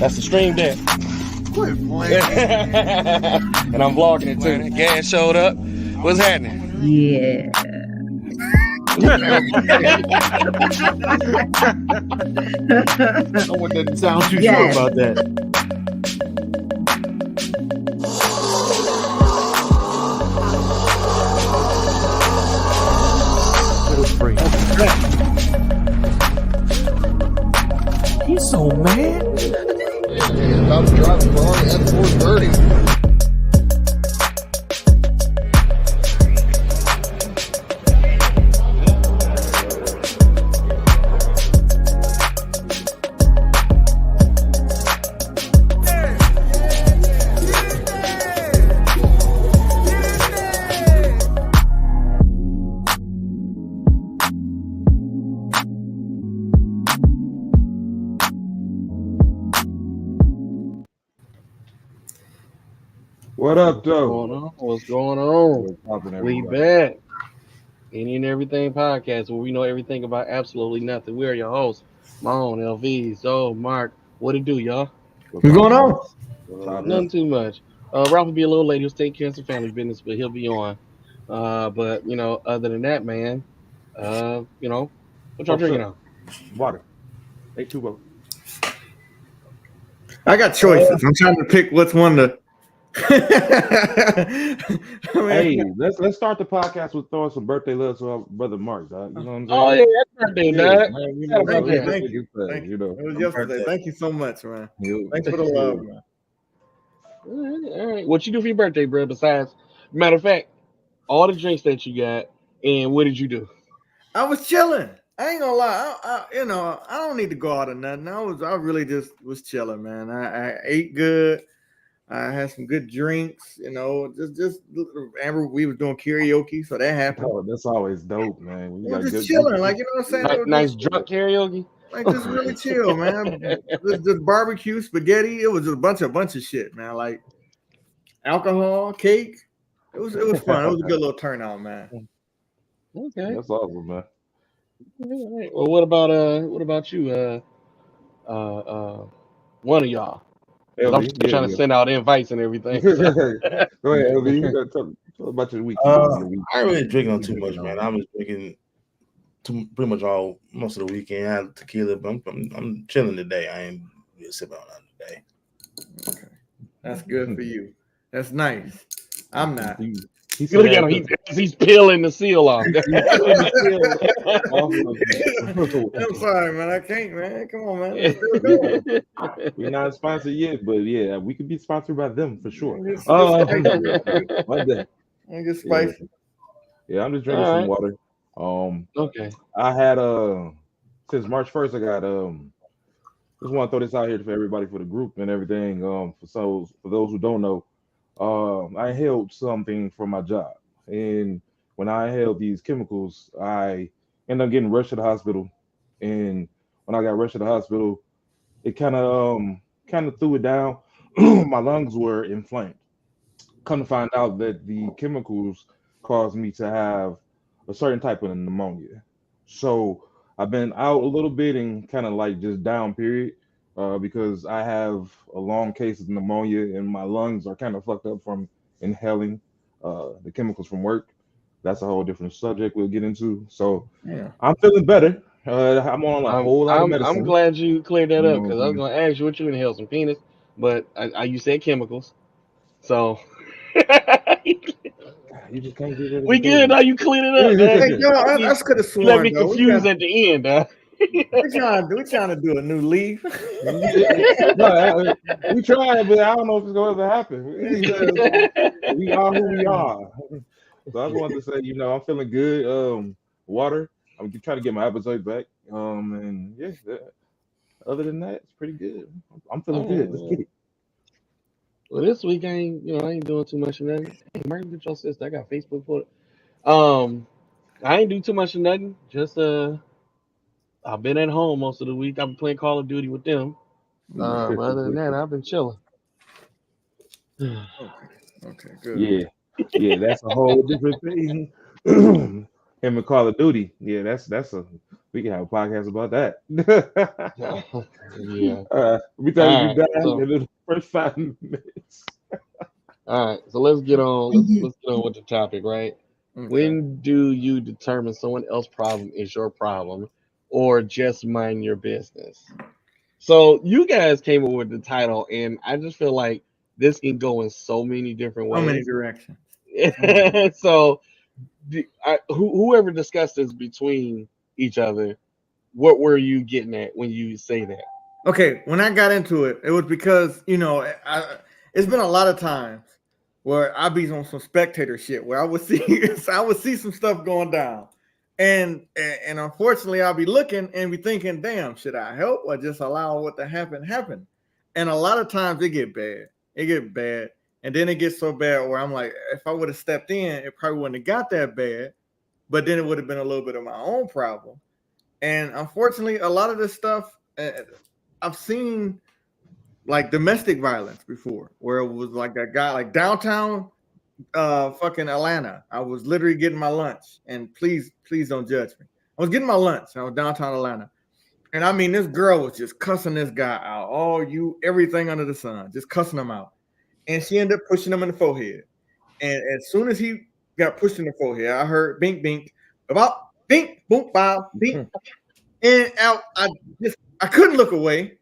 That's the stream deck. Quit playing. And I'm vlogging it too. Gas showed up. What's happening? Yeah. I want that to sound too sure about that. He's so mad. He's about to drive a car at 4:30. What up, though? What's going on? We back. Any and Everything podcast, where we know everything about absolutely nothing. We are your hosts, Mon, LV, Zoe, Mark. What it do, y'all? What's going on? Nothing too much. Ralph will be a little late. He'll take care of some family business, but he'll be on. But other than that, man, what y'all drinking on? Water. H2O. I got choices. I'm trying to pick which one to. Hey, let's start the podcast with throwing some birthday love to our brother Mark, dog. You know what I'm saying? Oh yeah, that's birthday, dog. Thank you. It was yesterday. Thank you so much, man. Thanks for the love, man. All right. What you do for your birthday, bro? Besides, matter of fact, all the drinks that you got, and what did you do? I was chilling. I ain't gonna lie. I don't need to go out or nothing. I really just was chilling, man. I ate good. I had some good drinks, just Amber, we was doing karaoke, so that happened. Oh, that's always dope, man. We were just chilling, like, you know what I'm saying? Nice drunk karaoke? Like, just really chill, man. just barbecue, spaghetti. It was just a bunch of shit, man. Like alcohol, cake. It was fun. It was a good little turnout, man. Okay. That's awesome, man. All right. Well, what about you? One of y'all. I'm still trying to send out invites and everything. Go ahead, LV. You gotta tell about your week. I ain't really drinking on too much, man. I was drinking pretty much most of the weekend. I had tequila, but I'm chilling today. I ain't really sipping on that today. Okay, that's good for you. That's nice. I'm not. Look at him. He's peeling the seal off. I'm sorry, man. I can't, man. Come on, man. We're not sponsored yet, but yeah, we could be sponsored by them for sure. I get spicy. Yeah, I'm just drinking some water. Okay. I had since March 1st, I got just want to throw this out here for everybody, for the group and everything. For those who don't know. I inhaled something from my job, and when I inhaled these chemicals, I ended up getting rushed to the hospital. And when I got rushed to the hospital, it kind of threw it down. My lungs were inflamed. Come to find out that the chemicals caused me to have a certain type of pneumonia. So I've been out a little bit and kind of like just down period. Because I have a long case of pneumonia and my lungs are kind of fucked up from inhaling the chemicals from work. That's a whole different subject we'll get into. So yeah. I'm feeling better. I'm on a whole lot of medicine. I'm glad you cleared that up, because I was going to ask you what you inhaled, some penis, but you said chemicals. So you just can't get rid of we good now. You cleared it up, man. Hey, yo, I could have sworn. Let me confused at the end, We're trying to do a new leaf. No, we tried, but I don't know if it's going to ever happen. We are who we are. So I just wanted to say, I'm feeling good. Water. I'm trying to get my appetite back. And yeah, other than that, it's pretty good. I'm feeling good. Let's get it. Well, this week I ain't doing too much of nothing. Hey, Martin, get your sister. I got Facebook for it. I ain't do too much of nothing. Just I've been at home most of the week. I've been playing Call of Duty with them. But other than that, I've been chilling. Okay, good. Yeah, that's a whole different thing. Him and Call of Duty. Yeah, that's a We can have a podcast about that. Yeah. Let me tell you, you All right. die So in the first 5 minutes. all right. So let's get on. Let's get on with the topic, right? Okay. When do you determine someone else's problem is your problem, or just mind your business? So you guys came up with the title, and I just feel like this can go in so many different So many ways. directions. So many. So whoever discussed this between each other, what were you getting at when you say that? Okay, when I got into it, it was because it's been a lot of times where I be on some spectator shit where I would see I would see some stuff going down, and unfortunately I'll be looking and be thinking, damn, should I help or just allow what to happen? And a lot of times it get bad, and then it gets so bad where I'm like, if I would have stepped in, it probably wouldn't have got that bad, but then it would have been a little bit of my own problem. And unfortunately, a lot of this stuff. I've seen like domestic violence before, where it was like a guy like downtown fucking Atlanta. I was literally getting my lunch, and please don't judge me. I was getting my lunch. I was downtown Atlanta, and I mean this girl was just cussing this guy out. Oh, you everything under the sun, just cussing him out, and she ended up pushing him in the forehead. And as soon as he got pushed in the forehead, I heard bink bink, about bink boom bow bink, and I just I couldn't look away,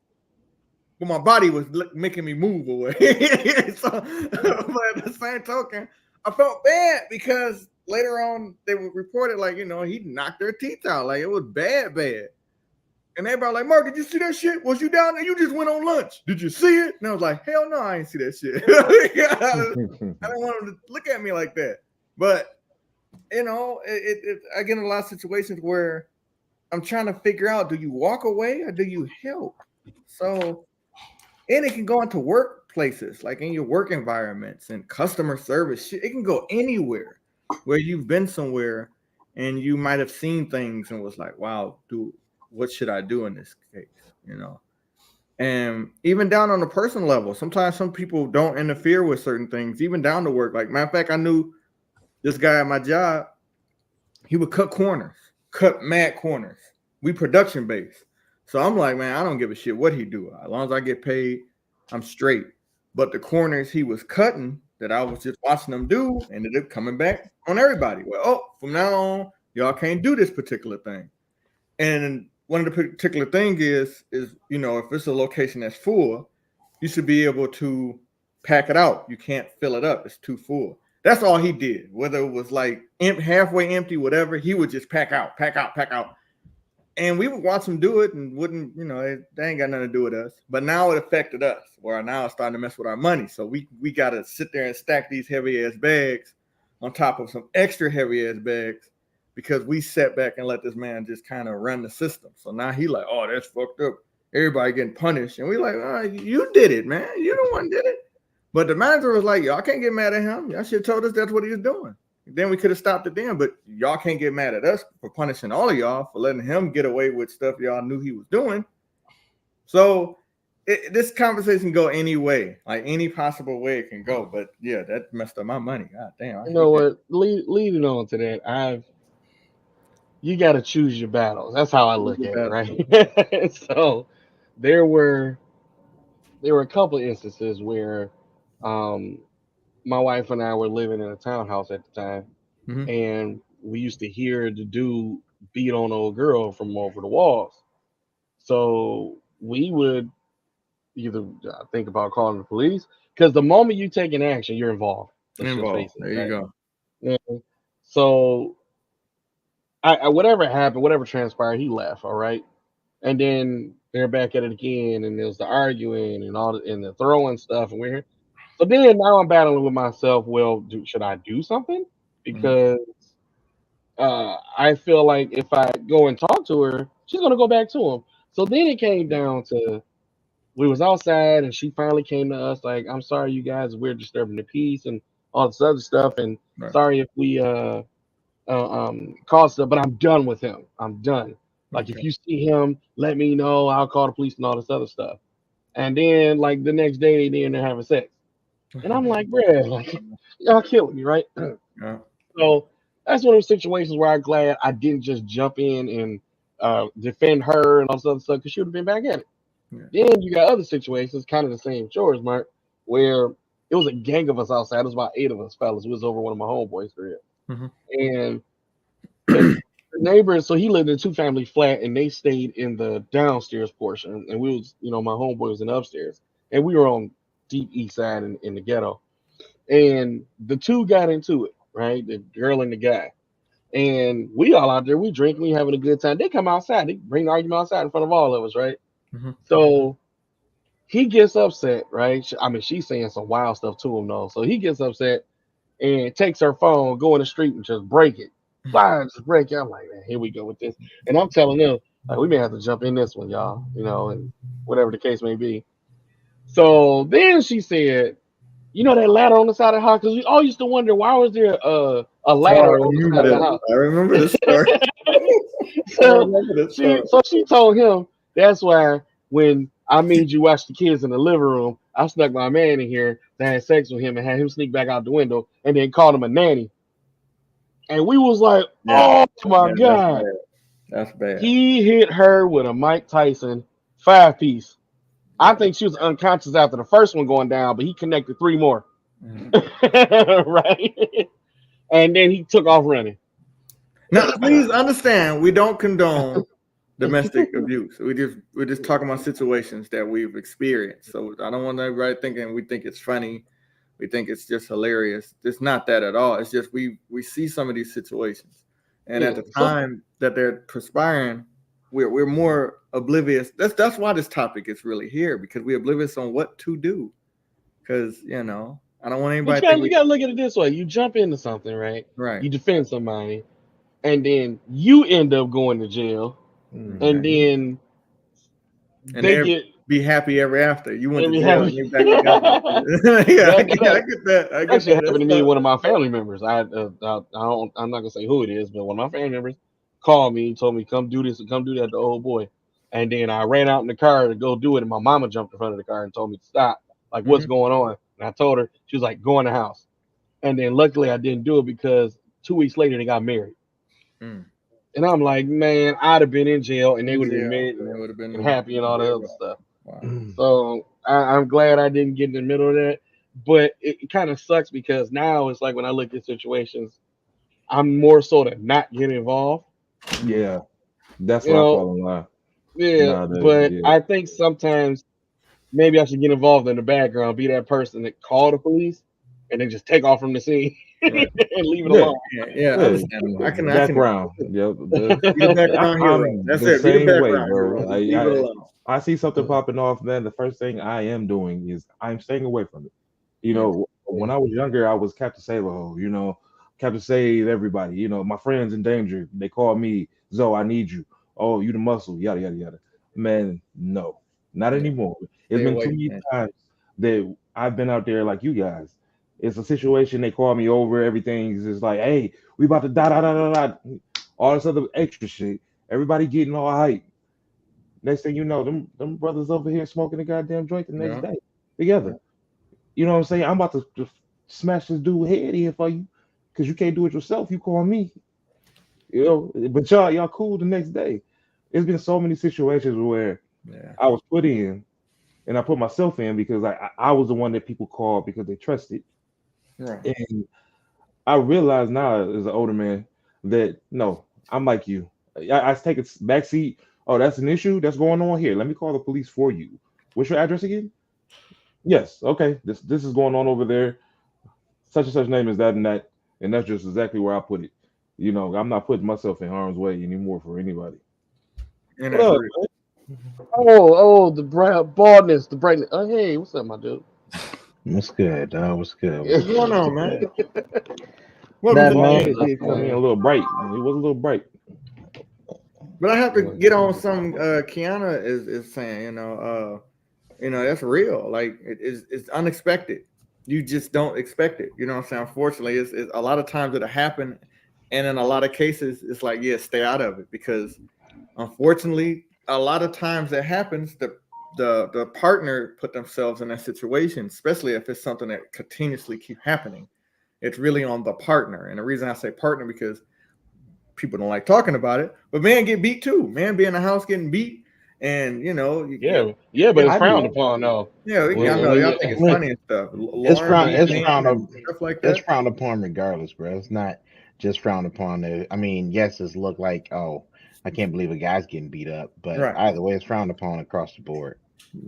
but my body was making me move away. So, but at the same token, I felt bad because later on they would report it like, he knocked their teeth out. Like it was bad, bad. And everybody like, Mark, did you see that shit? Was you down there? You just went on lunch. Did you see it? And I was like, hell no, I ain't see that shit. I don't want them to look at me like that. But I get in a lot of situations where I'm trying to figure out, do you walk away or do you help? So, and it can go into workplaces, like in your work environments and customer service. It can go anywhere where you've been somewhere and you might have seen things and was like, wow, dude, what should I do in this case? And even down on the personal level, sometimes some people don't interfere with certain things, even down to work. Like, matter of fact, I knew this guy at my job, he would cut mad corners. We production based. So I'm like, man, I don't give a shit what he do. As long as I get paid, I'm straight. But the corners he was cutting that I was just watching them do ended up coming back on everybody. Well, from now on, y'all can't do this particular thing. And one of the particular thing is if it's a location that's full, you should be able to pack it out. You can't fill it up. It's too full. That's all he did. Whether it was like halfway empty, whatever, he would just pack out. And we would watch him do it and wouldn't, they ain't got nothing to do with us. But now it affected us, where now it's starting to mess with our money. So we got to sit there and stack these heavy ass bags on top of some extra heavy ass bags because we sat back and let this man just kind of run the system. So now he like, oh, that's fucked up. Everybody getting punished. And we like, oh, you did it, man. You the one did it. But the manager was like, y'all can't get mad at him. Y'all should have told us that's what he was doing. Then we could have stopped it then, but y'all can't get mad at us for punishing all of y'all for letting him get away with stuff y'all knew he was doing. So this conversation go any way, like any possible way it can go. But yeah, that messed up my money. God damn. You know what? Leading on to that, you got to choose your battles. That's how I look at it, right? So there were a couple of instances where um, my wife and I were living in a townhouse at the time, Mhm. and we used to hear the dude beat on old girl from over the walls. So we would either think about calling the police because the moment you take an action, you're involved. Let's just Involved. face it, There you right? go. Yeah. So whatever happened, whatever transpired, he left. All right, and then they're back at it again, and there's the arguing and and the throwing stuff, and we're so then now I'm battling with myself. Well, should I do something? Mhm. Because I feel like if I go and talk to her, she's gonna go back to him. So then it came down to we was outside, and she finally came to us like, "I'm sorry, you guys, we're disturbing the peace and all this other stuff, and Right. sorry if we caused stuff, but I'm done with him. I'm done. Like if Okay. you see him, let me know. I'll call the police and all this other stuff." And then like the next day, they're having sex, and I'm like, "Bruh, like y'all killing me, right?" Yeah. So that's one of those situations where I'm glad I didn't just jump in and defend her and all this other stuff because she would have been back at it. Yeah. Then you got other situations, kind of the same chores, Mark, where it was a gang of us outside. It was about 8 of us fellas. It was over one of my homeboys' crib. Mhm. And the neighbors, so he lived in a 2-family flat and they stayed in the downstairs portion. And we was, my homeboy was in the upstairs. And we were on deep east side in the ghetto. And the two got into it, right? The girl and the guy. And we all out there, we drinking, we having a good time. They come outside, they bring the argument outside in front of all of us, right? Mhm. So he gets upset, right? I mean, she's saying some wild stuff to him though. So he gets upset and takes her phone, go in the street and just break it. Fine, just break it. I'm like, man, here we go with this. And I'm telling them, like, we may have to jump in this one, y'all, and whatever the case may be. So then she said, that ladder on the side of the house? Because we all used to wonder why was there a Oh, ladder on the side of the house. I remember this story. I So remember this story. she told him that's why when I made you watch the kids in the living room, I snuck my man in here to have sex with him and had him sneak back out the window and then called him a nanny. And we was like, Yeah. oh my Yeah, God. That's bad. He hit her with a Mike Tyson 5-piece. I think she was unconscious after the first one going down, but he connected 3 more. Right? And then he took off running. Now, please understand, we don't condone domestic abuse. We're just talking about situations that we've experienced. So I don't want everybody thinking we think it's funny, we think it's just hilarious. It's not that at all. It's just we see some of these situations, and at the time that they're perspiring, we're more oblivious. That's why this topic is really here, because we're oblivious on what to do. Because I don't want anybody to think you gotta look at it this way. You jump into something, right? right. You defend somebody, and then you end up going to jail, and then And they get be happy ever after. You went to be jail happy. and you back together. Yeah, I get that. I get Actually that. happened to me. One of my family members. I don't. I'm not gonna say who it is, but one of my family members called me, told me come do this and come do that to old boy. And then I ran out in the car to go do it, and my mama jumped in front of the car and told me to stop. Like, what's going on? And I told her. She was like, go in the house. And then luckily I didn't do it because 2 weeks later they got married. And I'm like, man, I'd have been in jail and they would have been married and happy and all that other stuff. Wow. So I'm glad I didn't get in the middle of that. But it kind of sucks because now it's like when I look at situations, I'm more so to not get involved. Yeah, that's why I fall in line. Yeah, but I think sometimes maybe I should get involved in the background, be that person that call the police and then just take off from the scene and leave it alone. Yeah, understandable. I can background. Yeah, the background hero. That's the it. Same be the way, background bro. hero. Leave it alone. I see something popping off, man. The first thing I am doing is I'm staying away from it. When I was younger, I was Captain Save Captain Save everybody. My friends in danger. They call me, Zoe, I need you. Oh, you the muscle, yada yada yada. Man, no, not anymore. It's been too many times that I've been out there like you guys. It's a situation, they call me over, everything's just like, hey, we about to da da da da da, all this other extra shit. Everybody getting all hype. Next thing you know, them brothers over here smoking a goddamn joint the next day together. You know what I'm saying? I'm about to smash this dude head in for you because you can't do it yourself. You call me. But y'all cool the next day. It's been so many situations where I was put in and I put myself in because I was the one that people called because they trusted. Right. And I realize now as an older man that no, I'm like you. I take a back seat. Oh, that's an issue that's going on here. Let me call the police for you. What's your address again? Yes. Okay. This is going on over there. Such and such name is that, and that's just exactly where I put it. I'm not putting myself in harm's way anymore for anybody. The baldness, the brightness. Oh, hey, what's up, my dude? What's good, dog? What's good? What's going on, man? Welcome to come in a little bright. It was a little bright. But I have to get on some. Kiana is saying, that's real. Like it's unexpected. You just don't expect it. You know what I'm saying? Unfortunately, it's a lot of times it'll happen, and in a lot of cases, it's like, stay out of it, because unfortunately, a lot of times that happens. The partner put themselves in that situation, especially if it's something that continuously keep happening. It's really on the partner, and the reason I say partner because people don't like talking about it, but man get beat too. Man be in the house getting beat, and Yeah, but you it's I frowned do. upon though. yeah, I When, know when y'all you, think it's Look, funny and stuff. it's Lauren frowned. being It's mean frowned up. and stuff like It's that. frowned upon regardless, bro. It's not just frowned upon. I mean, yes, it's look like, oh, I can't believe a guy's getting beat up, but Right, either way, it's frowned upon across the board.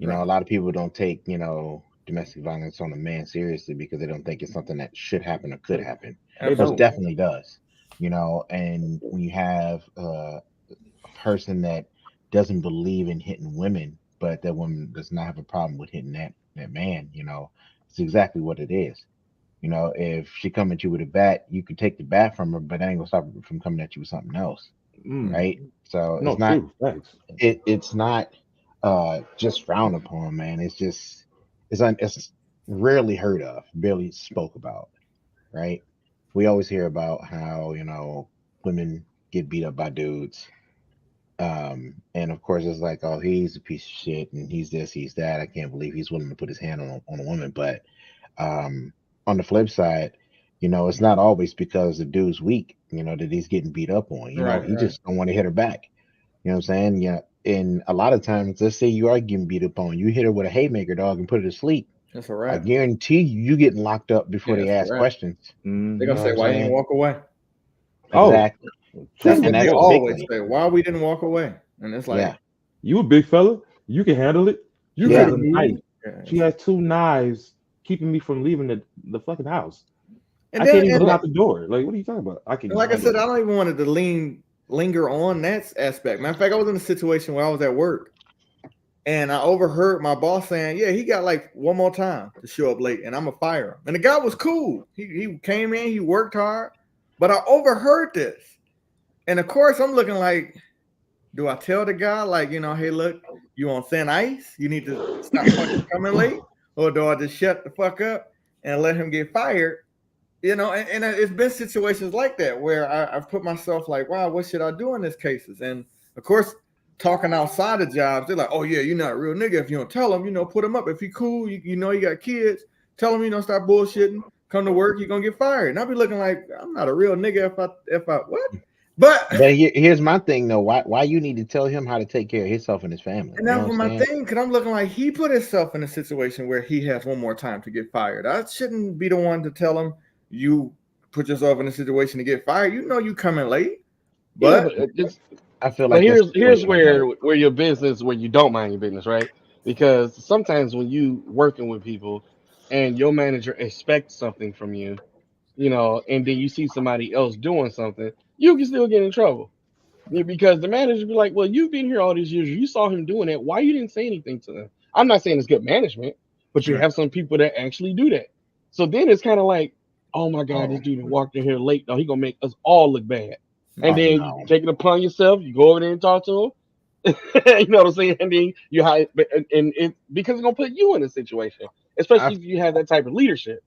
right. A lot of people don't take domestic violence on a man seriously because they don't think it's something that should happen or could happen. They Most Absolutely. don't. definitely does. And when you have a person that doesn't believe in hitting women, but that woman does not have a problem with hitting that man, it's exactly what it is. If she come at you with a bat, you could take the bat from her, but that ain't gonna stop her from coming at you with something else, Mm. right? So No, true. Thanks. it's not just frowned upon, man. It's rarely heard of, barely spoke about, right? We always hear about how women get beat up by dudes, and of course it's like, oh, he's a piece of shit, and he's this, he's that. I can't believe he's willing to put his hand on a woman. But um, on the flip side, it's not always because the dude's weak, that he's getting beat up on. Right, He right. just don't want to hit her back. You know what I'm saying? Yeah. And a lot of times, let's say you are getting beat up on, you hit her with a haymaker, dog, and put her to sleep. That's a I wrap. guarantee you getting locked up Yeah, before they that's a ask wrap. questions. They're You gonna gonna know what say, I'm "Why you didn't saying? walk away?" Oh, Exactly. That's true. what And they that's Whoa. always quickly. say. Why we didn't walk away? And it's Yeah. like You a big fella. You can handle it. you She could has Yeah. have a knife. moved. Yeah, She has two knives keeping me from leaving the fucking house. and I then can't even and get like, out the door. Like, what are you talking about? I and can like I handle said, it. I don't even want to linger on that aspect. Matter of fact, I was in a situation where I was at work and I overheard my boss saying, "Yeah, he got like one more time to show up late, and I'm gonna fire him." And the guy was cool. He came in, he worked hard, but I overheard this, and of course I'm looking like, do I tell the guy like, hey, look, you on thin ice? You need to stop fucking coming late, or do I just shut the fuck up and let him get fired? And it's been situations like that where I've put myself like, wow, what should I do in these cases? And of course, talking outside of jobs, they're like, oh yeah, you're not a real nigga if you don't tell him, put him up. If he cool, you know you got kids, tell him, stop bullshitting, come to work, you're gonna get fired. And I'll be looking like I'm not a real nigga if I what? But But here's my thing though. Why you need to tell him how to take care of himself and his family? and You that know what was I'm my saying? thing, because I'm looking like he put himself in a situation where he has one more time to get fired. I shouldn't be the one to tell him you put yourself in a situation to get fired. You know you coming late, yeah, but but it's I feel but like that's here's situational, where though. your business where you don't mind your business, right? Because sometimes when you working with people and your manager expects something from you, and then you see somebody else doing something, you can still get in trouble. Yeah, because the manager be like, "Well, you've been here all these years. You saw him doing that. Why you didn't say anything to them?" I'm not saying it's good management, but you right, have some people that actually do that. So then it's kind of like, "Oh my God, this Oh, dude walked in here late. No, he gonna make us all look bad." And right. oh then you no. take it upon yourself. You go over there and talk to him. You know what I'm saying? And then you hide, and it because it's gonna put you in a situation, especially I if you have that type of leadership.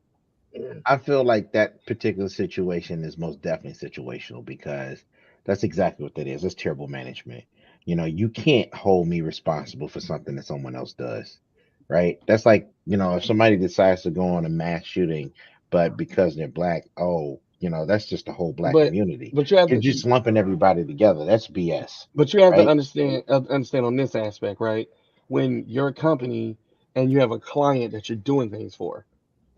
I feel like that particular situation is most definitely situational because that's exactly what that is. It's terrible management. You can't hold me responsible for something that someone else does, right? That's like, if somebody decides to go on a mass shooting, but because they're black, oh, that's just the whole black But community. but you have You're to just lumping everybody together. That's BS, But you have to right? understand on this aspect, right? When you're a company and you have a client that you're doing things for,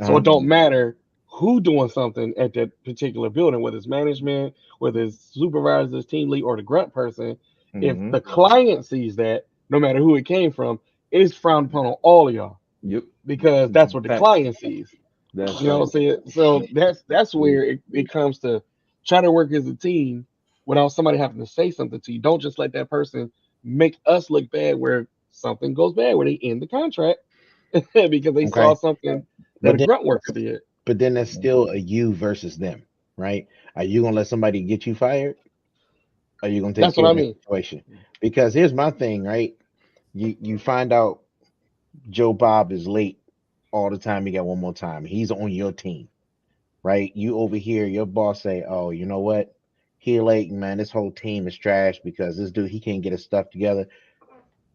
so Uh-huh. it don't matter who doing something at that particular building, whether it's management, whether it's supervisors, team lead, or the grunt person. If Mm-hmm. the client sees that, no matter who it came from, it's frowned upon on all of y'all Yep. because that's what the Facts. client sees. That's You know what I'm facts. saying? So that's where it comes to try to work as a team without somebody having to say something to you. Don't just let that person make us look bad where something goes bad where they end the contract because they saw Okay. something that But a then grunt worker did. that's still a you versus them, right? Are you gonna let somebody get you fired? Are you gonna take That's what care I of that mean. situation? Because here's my thing, right? You find out Joe Bob is late all the time. He got one more time. He's on your team, right? You over here, your boss say, "Oh, you know what? He late, man. This whole team is trash because this dude he can't get his stuff together."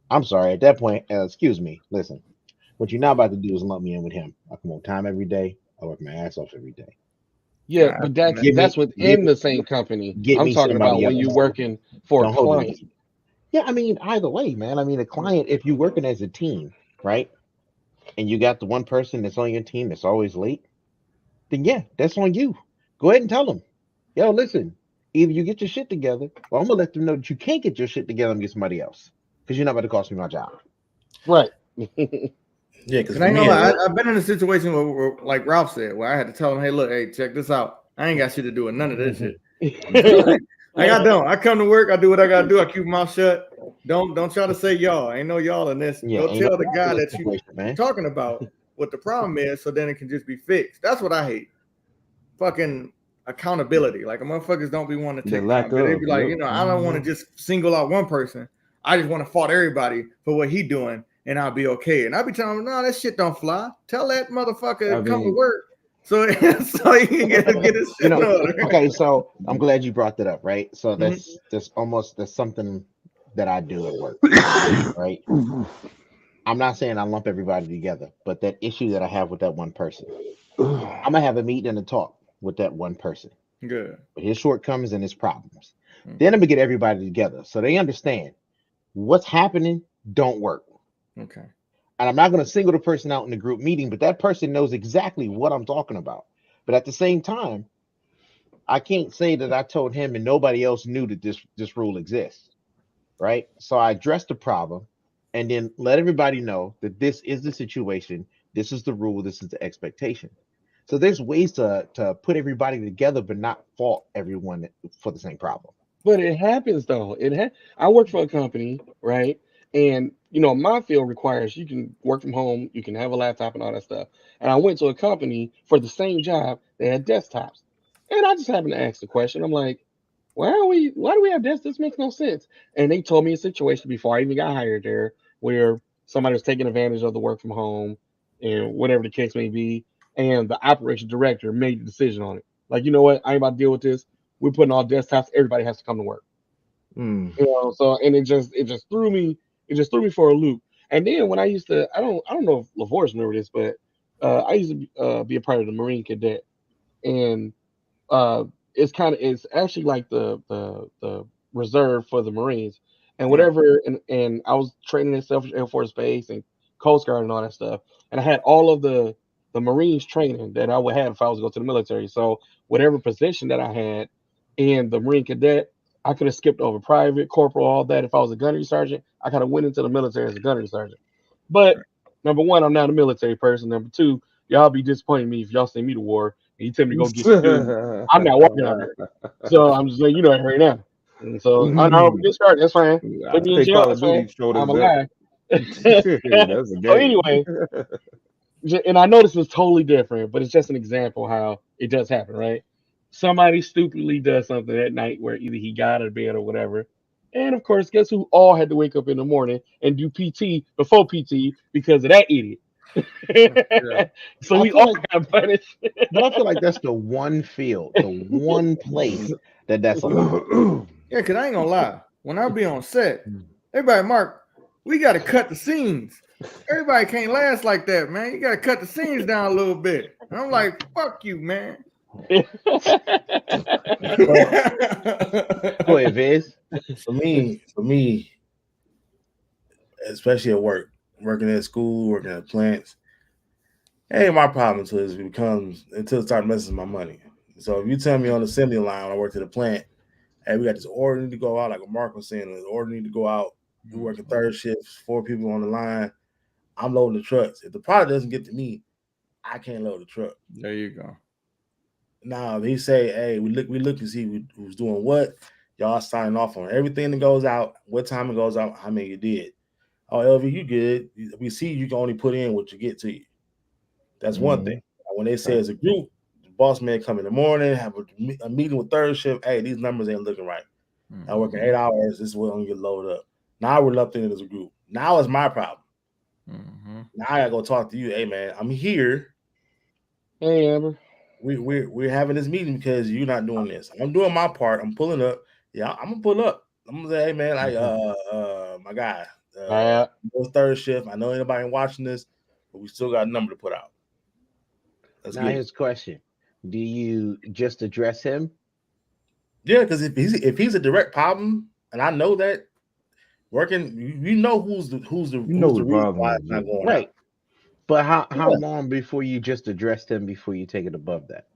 I'm sorry. At that point, excuse me. Listen, what you're not about to do is lump me in with him. I come on time every day. I work my ass off every day. Yeah, God, but man. Give that's me, give within me, the same company. get I'm me talking about somebody when you're else. working for a Don't hold it client. against me. Yeah, I mean, either way, man. I mean, a client, if you're working as a team, right, and you got the one person that's on your team that's always late, then yeah, that's on you. Go ahead and tell them, yo, listen, either you get your shit together, or I'm gonna let them know that you can't get your shit together and get somebody else because you're not about to cost me my job. Right. Yeah, because Cause I for ain't me gonna at lie, work, I've been in a situation where, like Ralph said, where I had to tell him, "Hey, look, hey, check this out. I ain't got shit to do with none of this shit. Like I don't. I come to work. I do what I gotta do. I keep my mouth shut. Don't try to say y'all. Ain't no y'all in this. Yeah, Go ain't no tell the y'all guy in this that you situation, man. talking about what the problem is, so then it can just be fixed. That's what I hate. Fucking accountability. Like motherfuckers don't be wanting to The take lack accountability. They of, be like, yep. I don't want to just single out one person. I just want to fault everybody for what he doing, and I'll be okay. And I'll be telling him, no, that shit don't fly. Tell that motherfucker I to come to mean, work so so he can get his You shit in know, order. okay, so I'm glad you brought that up, right? So Mhm. that's something that I do at work, right? I'm not saying I lump everybody together, but that issue that I have with that one person, I'm gonna have a meeting and a talk with that one person, Good. with his shortcomings and his problems. Okay. Then I'm gonna get everybody together so they understand what's happening don't work. Okay. And I'm not gonna single the person out in the group meeting, but that person knows exactly what I'm talking about. But at the same time, I can't say that I told him and nobody else knew that this rule exists, right? So I address the problem and then let everybody know that this is the situation, this is the rule, this is the expectation. So there's ways to put everybody together but not fault everyone for the same problem. But it happens though. I work for a company, right? And my field requires you can work from home, you can have a laptop and all that stuff. And I went to a company for the same job. They had desktops, and I just happened to ask the question. I'm like, Why do we have desks? This makes no sense. And they told me a situation before I even got hired there, where somebody was taking advantage of the work from home, and whatever the case may be. And the operation director made the decision on it. Like, you know what? I ain't about to deal with this. We're putting all desktops. Everybody has to come to work. Mm. So and it just threw me for a loop. And then when I used to, I don't know if LaVorce remember this, but I used to be a part of the Marine Cadet, and uh, it's actually like the reserve for the Marines, and Right. whatever. And I was training in Self Air Force Base and Coast Guard and all that stuff, and I had all of the Marines training that I would have if I was to go to the military. So whatever position that I had in the Marine Cadet, I could have skipped over private, corporal, all that. If I was a gunnery sergeant, I could have went into the military as a gunnery sergeant. But number one, I'm not a military person. Number two, y'all be disappointed in me if y'all send me to war and you tell me to go get the dude. I'm not walking out there. So I'm just letting you know it right now. And so honorable discharge, that's fine. I Put me in think jail, Call of that's fine. Duty showed us I'm that. alive. That's a So game. anyway, and I know this was totally different, but it's just an example how it does happen, right? Somebody stupidly does something at night where either he got out of bed or whatever. And of course, guess who all had to wake up in the morning and do PT before PT because of that idiot. Yeah. So I we feel all like got punished. but I feel like that's the one field, the one place that that's allowed. Yeah, cause I ain't gonna lie. When I be on set, everybody, Mark, we gotta cut the scenes. Everybody can't last like that, man. You gotta cut the scenes down a little bit. And I'm like, fuck you, man. well, Go ahead, Viz. for me, especially at work, working at school, working at plants, it ain't my problem until it starts messing with my money. So if you tell me on the assembly line when I worked at a plant, hey, we got this order need to go out, like Mark was saying, the order need to go out. We working third shifts, 4 people on the line. I'm loading the trucks. If the product doesn't get to me, I can't load the truck. There you go. Now they say, hey, we look to see who's doing what. Y'all signing off on everything that goes out, what time it goes out, how many you did. Oh, LV, you good. We see you can only put in what you get to you. That's one thing. Mhm. When they say as a group, the boss man come in the morning, have a meeting with third shift. Hey, these numbers ain't looking right. Mm-hmm. I working 8 hours. This is what I'm gonna get loaded up. Now we're lumped in as a group. Now it's my problem. Mm-hmm. Now I gotta go talk to you. Hey man, I'm here. Hey, Amber. We're having this meeting because you're not doing this. I'm doing my part. I'm pulling up. Yeah, I'm gonna pull up. I'm gonna say, hey man, like my guy, Uh, third shift. I know anybody watching this, but we still got a number to put out. Let's Now get it. here's a question. Do you just address him? Yeah, because if he's a direct problem, and I know that working, you know who's the You know what the reason problem why is, it's not G. going out. Right. But how Yeah. long before you just address him before you take it above that?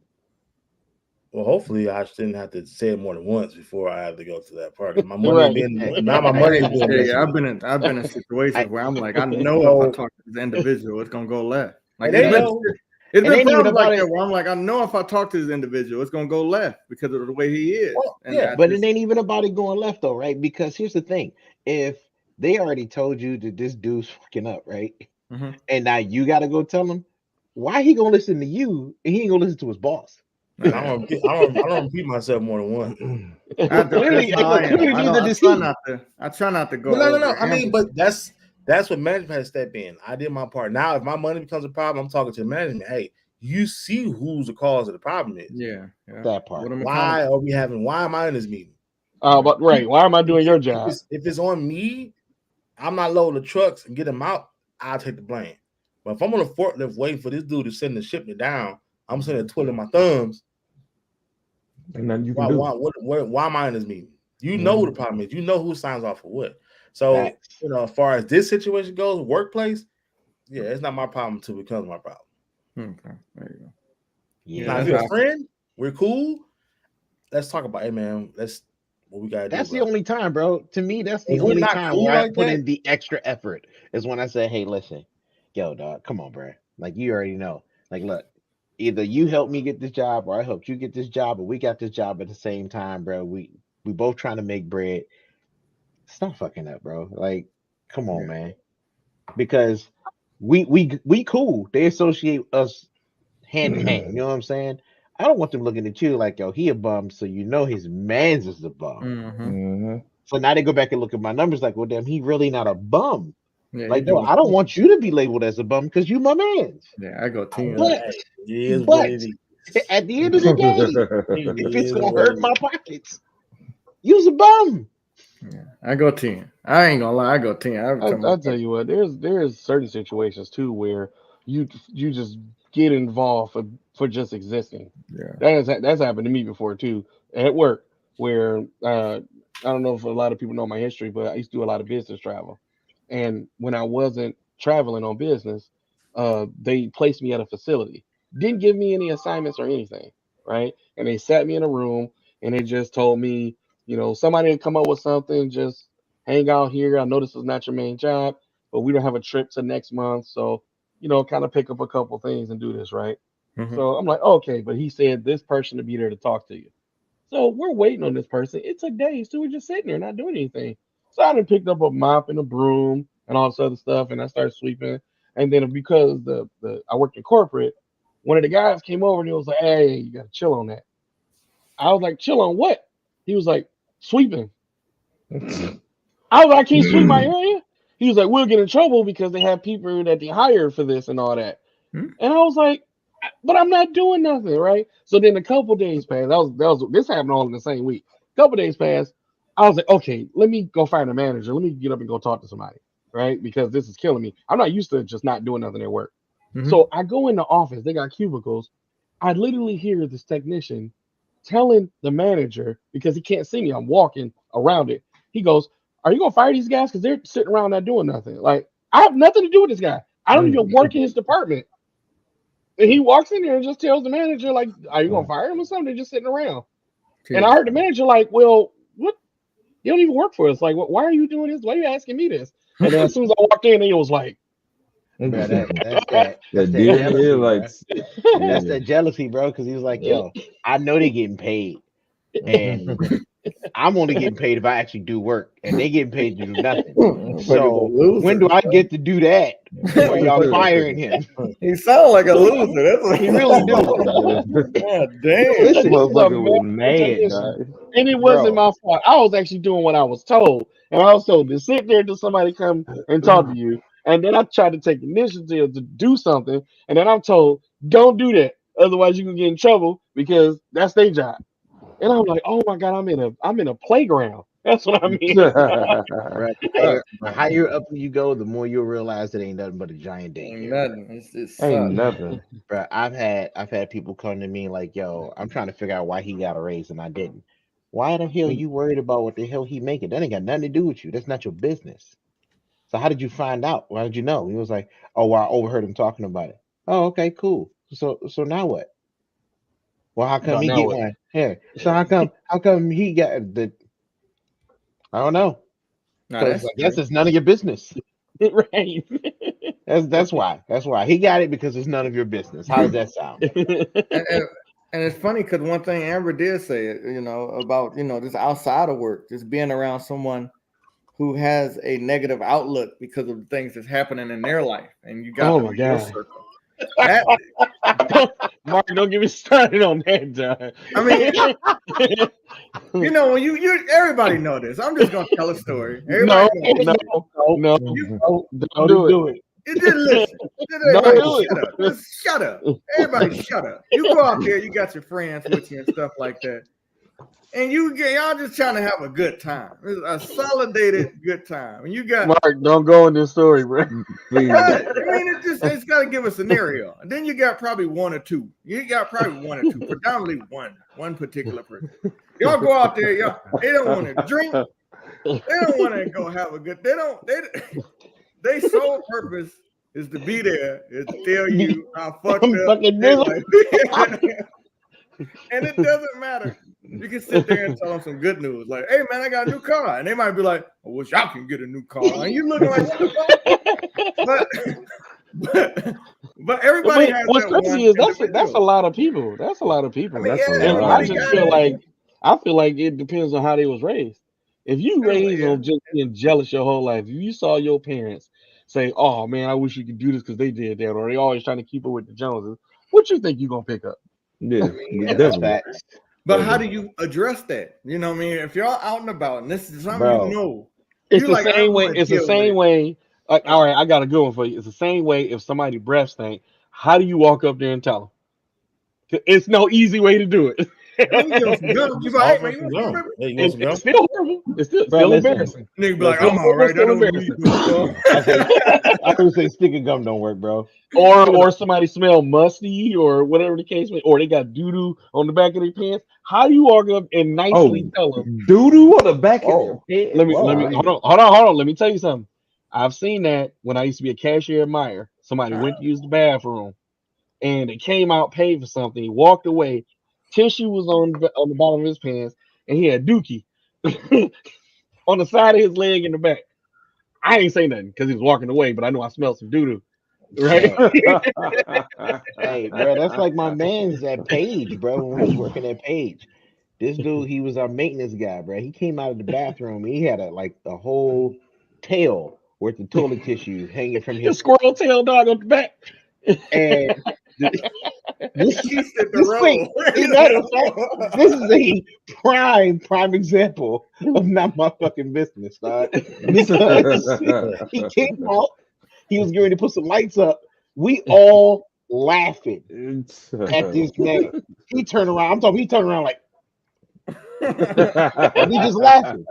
Well, hopefully, I shouldn't have to say it more than once before I have to go to that part. Because my money Right. being Hey, now, my I money is being Yeah, messed yeah. with. I've been in situations I where I'm like, I know if I So, talk to this individual, it's gonna go left. Like and it's they been know. it's it been ain't even times like about that it, where I'm like, I know if I talk to this individual, it's gonna go left because of the way he is. Well, And yeah, I but it just ain't even about it going left though, right? Because here's the thing: if they already told you that this dude's fucking up, right? Mhm. And now you got to go tell him, why he gonna listen to you and he ain't gonna listen to his boss? and yeah. I don't repeat myself more than once. That's Clearly, how I am. clearly I he's don't. a deceit. I try not to go No, no, no, no. over I mean, handle. but that's what management has to step in. I did my part. Now, if my money becomes a problem, I'm talking to the management. Hey, you see who's the cause of the problem is. Yeah, yeah. That What part. I'm Why accountable. are we having? Why am I in this meeting? But right, why am I doing your job? If it's on me, I'm not loading the trucks and get them out. I'll take the blame. But if I'm on a forklift waiting for this dude to send the shipment down, I'm sitting there twiddling my thumbs. Ain't nothing you can Why? do. Why am I in this meeting? You know Mhm. what the problem is. You know who signs off for what. So Facts. as far as this situation goes, workplace, yeah, it's not my problem to become my problem. Okay, there you go. Yeah, Now, if that's you're Yeah. a how. friend, we're cool. Let's talk about, hey man, let's what we gotta do, That's the bro. only time, bro. To me, that's the If we're only not time cool where I like put that, in the extra effort is when I say, "Hey, listen, yo, dog, come on, bro. Like you already know. Like, look, either you helped me get this job, or I helped you get this job, or we got this job at the same time, bro. We both trying to make bread. Stop fucking up, bro. Like, come on, Yeah. man. Because we cool. They associate us hand in hand. You know what I'm saying? I don't want them looking at you like, yo, he a bum, so you know his man's is a bum. Mm-hmm. Mhm. So now they go back and look at my numbers like, well, damn, he really not a bum. Yeah, he Like, yo, doing I don't something. want you to be labeled as a bum because you my man's. Yeah, I go 10. But hey, it is what but it is. at the end of the day, It if it's is gonna what it hurt is. my pockets, you's a bum. Yeah, I go 10. I ain't gonna lie, I go 10. I I become my tell you what, there's certain situations too where you just get involved for just existing. yeah. That's happened to me before too at work, where I don't know if a lot of people know my history, but I used to do a lot of business travel, and when I wasn't traveling on business, they placed me at a facility, didn't give me any assignments or anything, right? And they sat me in a room and they just told me, somebody had come up with something, just hang out here. I know this is not your main job, but we don't have a trip to next month. So, kind of pick up a couple things and do this, right? Mm-hmm. So I'm like, okay, but he said this person to be there to talk to you. So we're waiting on this person. It took days, so we're just sitting there not doing anything. So I done picked up a mop and a broom and all this other stuff, and I started sweeping. And then because the I worked in corporate, one of the guys came over and he was like, "Hey, you gotta chill on that." I was like, "Chill on what?" He was like, "Sweeping." I was like, "I can't sweep my area." He was like, "We'll get in trouble because they have people that they hired for this and all that." And I was like, "But I'm not doing nothing, right?" So then a couple days passed. That was this happened all in the same week. Couple days passed. I was like, "Okay, let me go find a manager. Let me get up and go talk to somebody, right? Because this is killing me. I'm not used to just not doing nothing at work." Mm-hmm. So I go in the office. They got cubicles. I literally hear this technician telling the manager because he can't see me. I'm walking around it. He goes, "Are you gonna fire these guys? Because they're sitting around not doing nothing. Like I have nothing to do with this guy. I don't even work in his department." And he walks in there and just tells the manager, like, "Are you gonna fire him or something? They're just sitting around." And I heard the manager like, "Well, what? You don't even work for us. Like, why are you doing this? Why are you asking me this?" And then as soon as I walked in, he was like, Bro, that's That that deer in the jealousy, bro. headlights. That's Yeah. that jealousy, bro. Because he was like, yo, I know they getting paid, and I'm only getting paid if I actually do work, and they getting paid to do nothing. Motherfucker's a So when do loser. I get to do that while y'all firing him? He sound like a loser. That's what He really do. God damn. "This Listen, is a Motherfucker was master mad, technician." dog. And it wasn't bro. my fault. I was actually doing what I was told. And I was told to sit there till somebody come and talk to you. And then I tried to take initiative to do something. And then I'm told, don't do that. Otherwise you can get in trouble because that's their job. And I'm like, oh my God, I'm in a playground. That's what I mean. Right. The higher up you go, the more you'll realize it ain't nothing but a giant Ain't daycare. nothing. It Ain't sucks. nothing. Bro, I've had people come to me like, yo, I'm trying to figure out why he got a raise and I didn't. Why the hell you worried about what the hell he making? That ain't got nothing to do with you. That's not your business. So how did you find out? Why did you know? He was like, oh, well, I overheard him talking about it. Oh, okay, cool. So now what? Well, how come No, he now get what? one? Yeah. So how come he got the? I don't know. Now Because that's I guess strange. it's none of your business. Right. That's why. That's why he got it because it's none of your business. How does that sound? and, and and it's funny because one thing Amber did say, about just outside of work, just being around someone who has a negative outlook because of the things that's happening in their life, and you got Oh them my in your god. circle. That Mark, don't get me started on that, John. I mean, when you everybody know this. I'm just gonna tell a story. Everybody No, know this no, shit. No, no, You no, don't don't do it. do it. You just listen. Just Don't everybody do shut up. it. Just shut up. Everybody shut up. You go out there, you got your friends with you and stuff like that. And y'all just trying to have a good time. It's a solidated good time. And you got Mark, don't go in this story, bro. Please. what? I mean, it's gotta give a scenario. And then you got probably one or two. You got probably one or two, predominantly one particular person. Y'all go out there, they don't want to drink, they don't want to go have a good they sole purpose is to be there, is to tell you how fucked I'm up fucking their miserable. life is. And it doesn't matter. You can sit there and tell them some good news, like, "Hey man, I got a new car," and they might be like, "I wish I can get a new car." And you looking like, "What the fuck?" But everybody But has what's that one crazy is that's a individual. lot of people. That's a lot of I people. mean, That's a yeah, And lot I everybody of just got feel it. people. like it depends on how they was raised. If you raised Yeah, on just being jealous your whole life, if you saw your parents say, "Oh man, I wish you could do this because they did that," or they always trying to keep up with the Joneses, what you think you gonna pick up? Yeah, Yeah, that's definitely. facts, but how do Definitely. you address that? You know what I mean? If y'all out and about and this is something bro. It's you the like, I same way. want to It's the deal with same it. way. Like, all Okay. right, I got a good one for you. It's the same way if somebody breath stink. How do you walk up there and tell them? It's no easy way to do it. I mean, you give them some gum. You Just be like, "Hey offer man, him you some want some gum. baby?" Hey, you want And some it's gum? still horrible. It's still, Bro, still listen, embarrassing. Nigga be like, listen. "I'm all It's right. I still don't need embarrassing. no gum." I say, I would say stick and gum don't work, bro. Or somebody smell musty or whatever the case may, or they got doo doo on the back of their pants. How do you walk up and nicely Oh, tell them? doo doo on the back of their Whoa, head. Let me whoa. hold on. Let me tell you something. I've seen that when I used to be a cashier at Meyer. Somebody Huh? went to use the bathroom and they came out, paid for something. He walked away. Tissue was on the bottom of his pants, and he had dookie on the side of his leg in the back. I ain't say nothing because he was walking away, but I know I smelled some doo doo. Right? Bro, hey, bro, that's like my man's at Page, bro. When we was working at Page, this dude, he was our maintenance guy, bro. He came out of the bathroom. He had a whole tail worth of toilet tissue hanging from The his, squirrel tail dog on the back. and th- this He said the this thing. roll. As a matter of fact, this is a prime example of not my fucking business, dog. Because he came out, he was going to put some lights up. We all laughing at this man. He turned around. I'm talking. He turned around like we just laughing.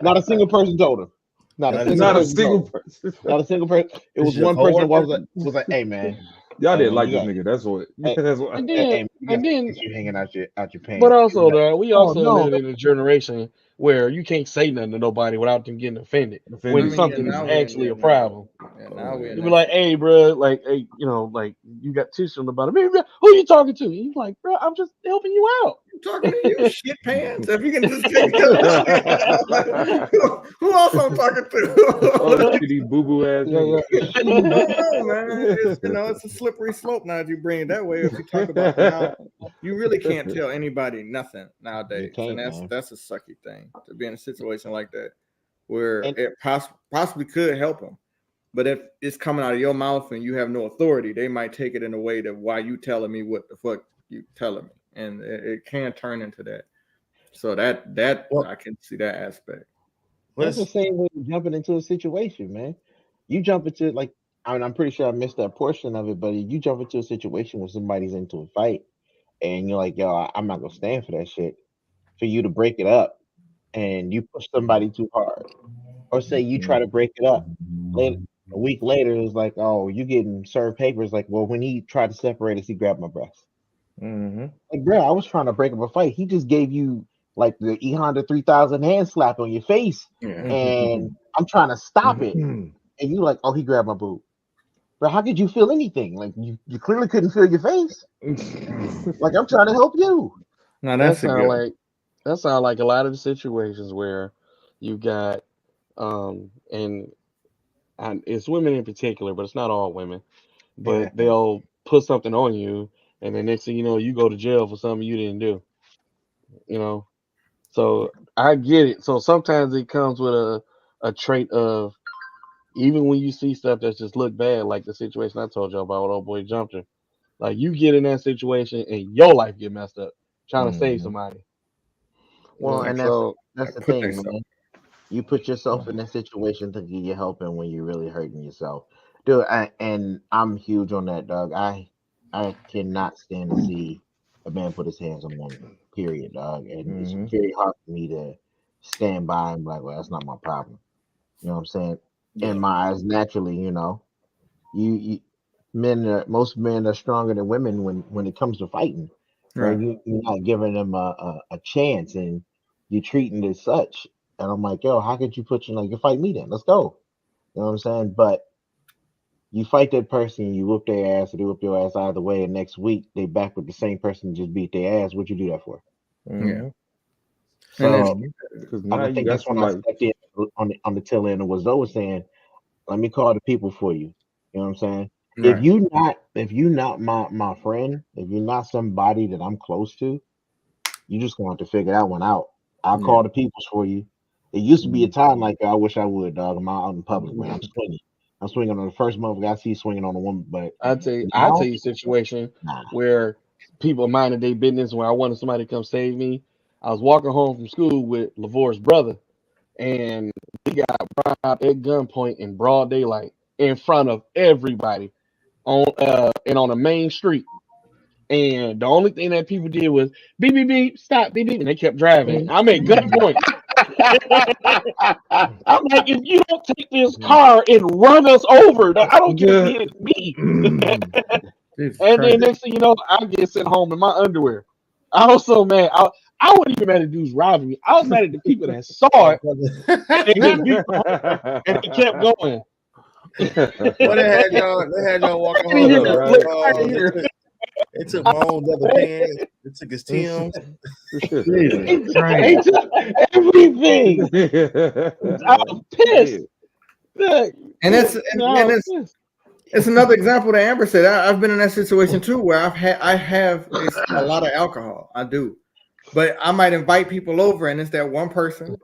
Not a single person told him. Not a That is single Not a person single told him. person. Not a single person. It this was is your one person that coworker. was like, Y'all hey didn't man, like you this got, nigga. That's what. hey, That's why. And hey then man, you got and some then tissue hanging out your But pants. He was also, like, we oh also no, live in a generation where you can't say nothing to nobody without them getting offended I when Offended. mean, yeah, something is now we in actually there a now. problem. Yeah, Oh now we in You be that like, shit. "Hey, bro, like, hey, like you got tissue on the bottom. Hey, bro, who you talking to?" He's like, "Bro, I'm just helping you out." I'm talking to you, shit pants. If you can just take that shit. Who else I'm talking oh, to? shitty boo boo ass yeah, nigga. yeah, I don't know, man. It's a slippery slope now if you bring it that way. If you talk about now, you really can't tell anybody nothing you nowadays, and can't, that's man. that's a sucky thing to be in a situation like that where And it possibly could help them. But if it's coming out of your mouth and you have no authority, they might take it in a way that why you telling me what the fuck you telling me, and it can turn into that. So that Well, I can see that aspect. that's the let's. same way you jumping into a situation, man. You jump into like, I mean, I'm pretty sure I missed that portion of it, but you jump into a situation where somebody's into a fight, and you're like, yo, I'm not gonna stand for that shit. For you to break it up, and you push somebody too hard, or say you try Mm-hmm. to break it up. Later, a week later, it's like, oh, you getting served papers. Like, well, when he tried to separate us, he grabbed my breast. Mm-hmm. Like, bro, I was trying to break up a fight. He just gave you like the E Honda 3000 hand slap on your face, Yeah. and I'm trying to stop it. Mm-hmm. And you like, oh, he grabbed my boob. Bro, how could you feel anything? Like, you clearly couldn't feel your face. Mm. Like, I'm trying to help you. Now That that's a sound good one. like that sound like a lot of the situations where you got and it's women in particular, but it's not all women. But they'll put something on you, and then next thing you know, you go to jail for something you didn't do. You know, so I get it. So sometimes it comes with a trait of even when you see stuff that just look bad, like the situation I told you about with old boy jumped her. Like you get in that situation and your life get messed up trying to save Mm-hmm. somebody. You Well, know, Like, and so that's the put thing, themselves. man. You put yourself in that situation thinking you're helping when you're really hurting yourself, dude. And I'm huge on that, dog. I cannot stand to see a man put his hands on a woman. Period, dog. And it's Mm-hmm. very hard for me to stand by and be like, well, that's not my problem. You know what I'm saying? In Yeah. my eyes, naturally, you most men are stronger than women when it comes to fighting, right? Right. You're not giving them a chance, and you're treating it as such. And I'm like, yo, how could you put you like you fight me then? Let's go. You know what I'm saying? But you fight that person, you whoop their ass, or they whoop your ass either way, and next week they back with the same person and just beat their ass. What'd you do that for? Yeah. Mm-hmm. And it's So Mm-hmm. Because and now I you think got that's when I somebody. stepped in on the tail end of what Zoe was saying. Let me call the people for you. You know what I'm saying? right. If you not my friend, if you're not somebody that I'm close to, you just gonna have to figure that one out. I'll Yeah. call the peoples for you. It used to be a Mm-hmm. time like that. I wish I would, dog. I'm out in public, man. I'm swinging. I'm swinging on the first motherfucker I see swinging on a woman, but I tell now, you a situation nah. where people minded their business where I wanted somebody to come save me. I was walking home from school with Lavor's brother, and we got robbed at gunpoint in broad daylight in front of everybody on a main street. And the only thing that people did was beep beep beep, stop beep beep, and they kept driving. I'm at gunpoint. I'm like, if you don't take this car and run us over, I don't care if you hit me. Jesus And Christ. then next thing you know, I get sent home in my underwear. I was so mad. I wasn't even mad at dudes robbing me. I was mad at the people that saw it and they just beat the horn and they kept going. Well, they had y'all I walking ain't home. here. They No, got Look, right? I ain't they here. took they took Moan's other pants. They took his Tim's. Jesus They Christ. took everything. I was pissed. Shit. Look, And yeah, that's no, I and was it's pissed. it's another example that Amber said. I've been in that situation too, where I have it's a lot of alcohol. I do, but I might invite people over, and it's that one person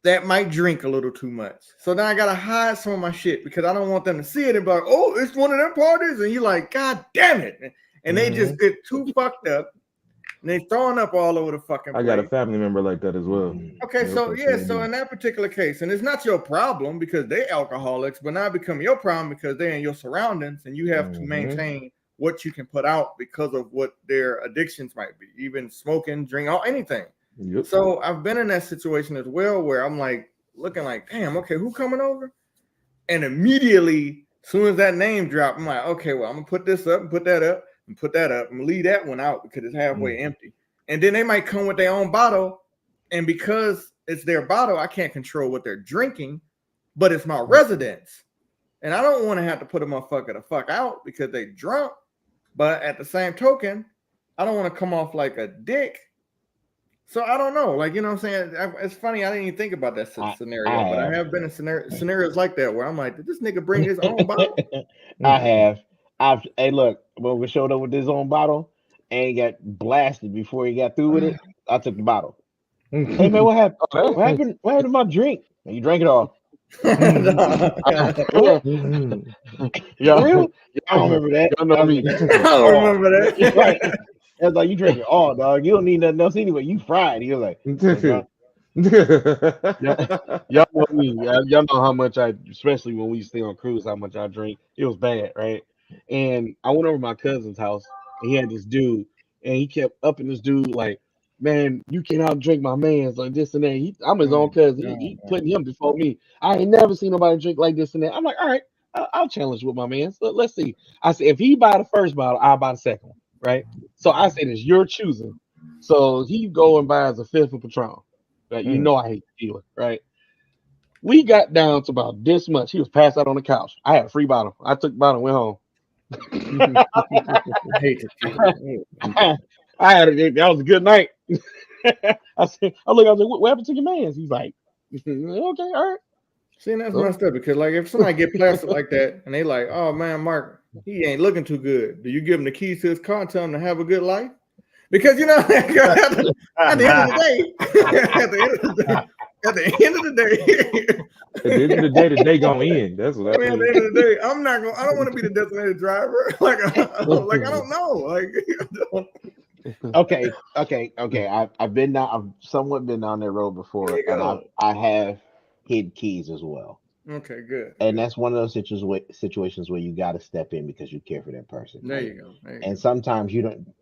that might drink a little too much. So then I gotta hide some of my shit because I don't want them to see it and be like, "Oh, it's one of them parties," and you're like, "God damn it!" And they just Mhm. get too fucked up, and they throwing up all over the fucking I got a place. family member like that as well. Okay, Yep, so I yeah, sure so do. in that particular case, and it's not your problem because they're alcoholics, but now it become your problem because they're in your surroundings and you have to Mhm. maintain what you can put out because of what their addictions might be, even smoking, drink, or anything. Yep. So I've been in that situation as well where I'm like looking like, damn, okay, who coming over? And immediately, as soon as that name dropped, I'm like, okay, well, I'm gonna put this up and put that up and put that up. I'm gonna leave that one out because it's halfway empty. And then they might come with their own bottle, and because it's their bottle, I can't control what they're drinking, but it's my residence, and I don't want to have to put a motherfucker the fuck out because they drunk. But at the same token, I don't want to come off like a dick. So I don't know, like you know what I'm saying. It's funny I didn't even think about that I scenario, I but I have. have been in scenarios like that where I'm like, did this nigga bring his own bottle? I have. Hey, look, when we showed up with his own bottle and he got blasted before he got through with it, I took the bottle. Hey man, what happened? Oh, What happened? What happened to my drink? And you drank it all. No. What? For y'all, real? I don't y'all, remember that. y'all know I was me. like, you drank I it don't all. remember Right. that. I was like, you drank it all, dog. You don't need nothing else anyway. You fried. He was like, Y'all, y'all know me. Y'all know how much I, especially when we stay on cruise, how much I drink. It was bad, right? And I went over to my cousin's house, and he had this dude, and he kept upping this dude like man, you cannot drink my man's like this and that. I'm his Oh own cousin. my He God, putting him before me. I ain't never seen nobody drink like this and that. I'm like, all right, I'll challenge with my man. So let's see. I said, if he buy the first bottle, I'll buy the second one, right? So I said, it's your choosing. So he go and buys a fifth of Patron. Right? You Mm. know I hate tequila, right? We got down to about this much. He was passed out on the couch. I had a free bottle. I took the bottle and went home. I hate tequila. I had it. That was a good night. I said, I look. I was like, what happened to your man's? He's like, okay, all right. See, and that's So, messed up because, like, if somebody get plastered like that and they like, oh man, Mark, he ain't looking too good. Do you give him the keys to his car and tell him to have a good life? Because you know, at the end of the day, at the end of the day, At the end of the day gonna end. That's what I that mean, at the is. end of the day, I'm not gonna. I don't want to be the designated driver. Like I don't know. Okay. I've been down. I've somewhat been down that road There before, you and go. I have hid keys as well. Okay, good. And that's one of those situations where you got to step in because you care for that person, There right? you go. There you And go. sometimes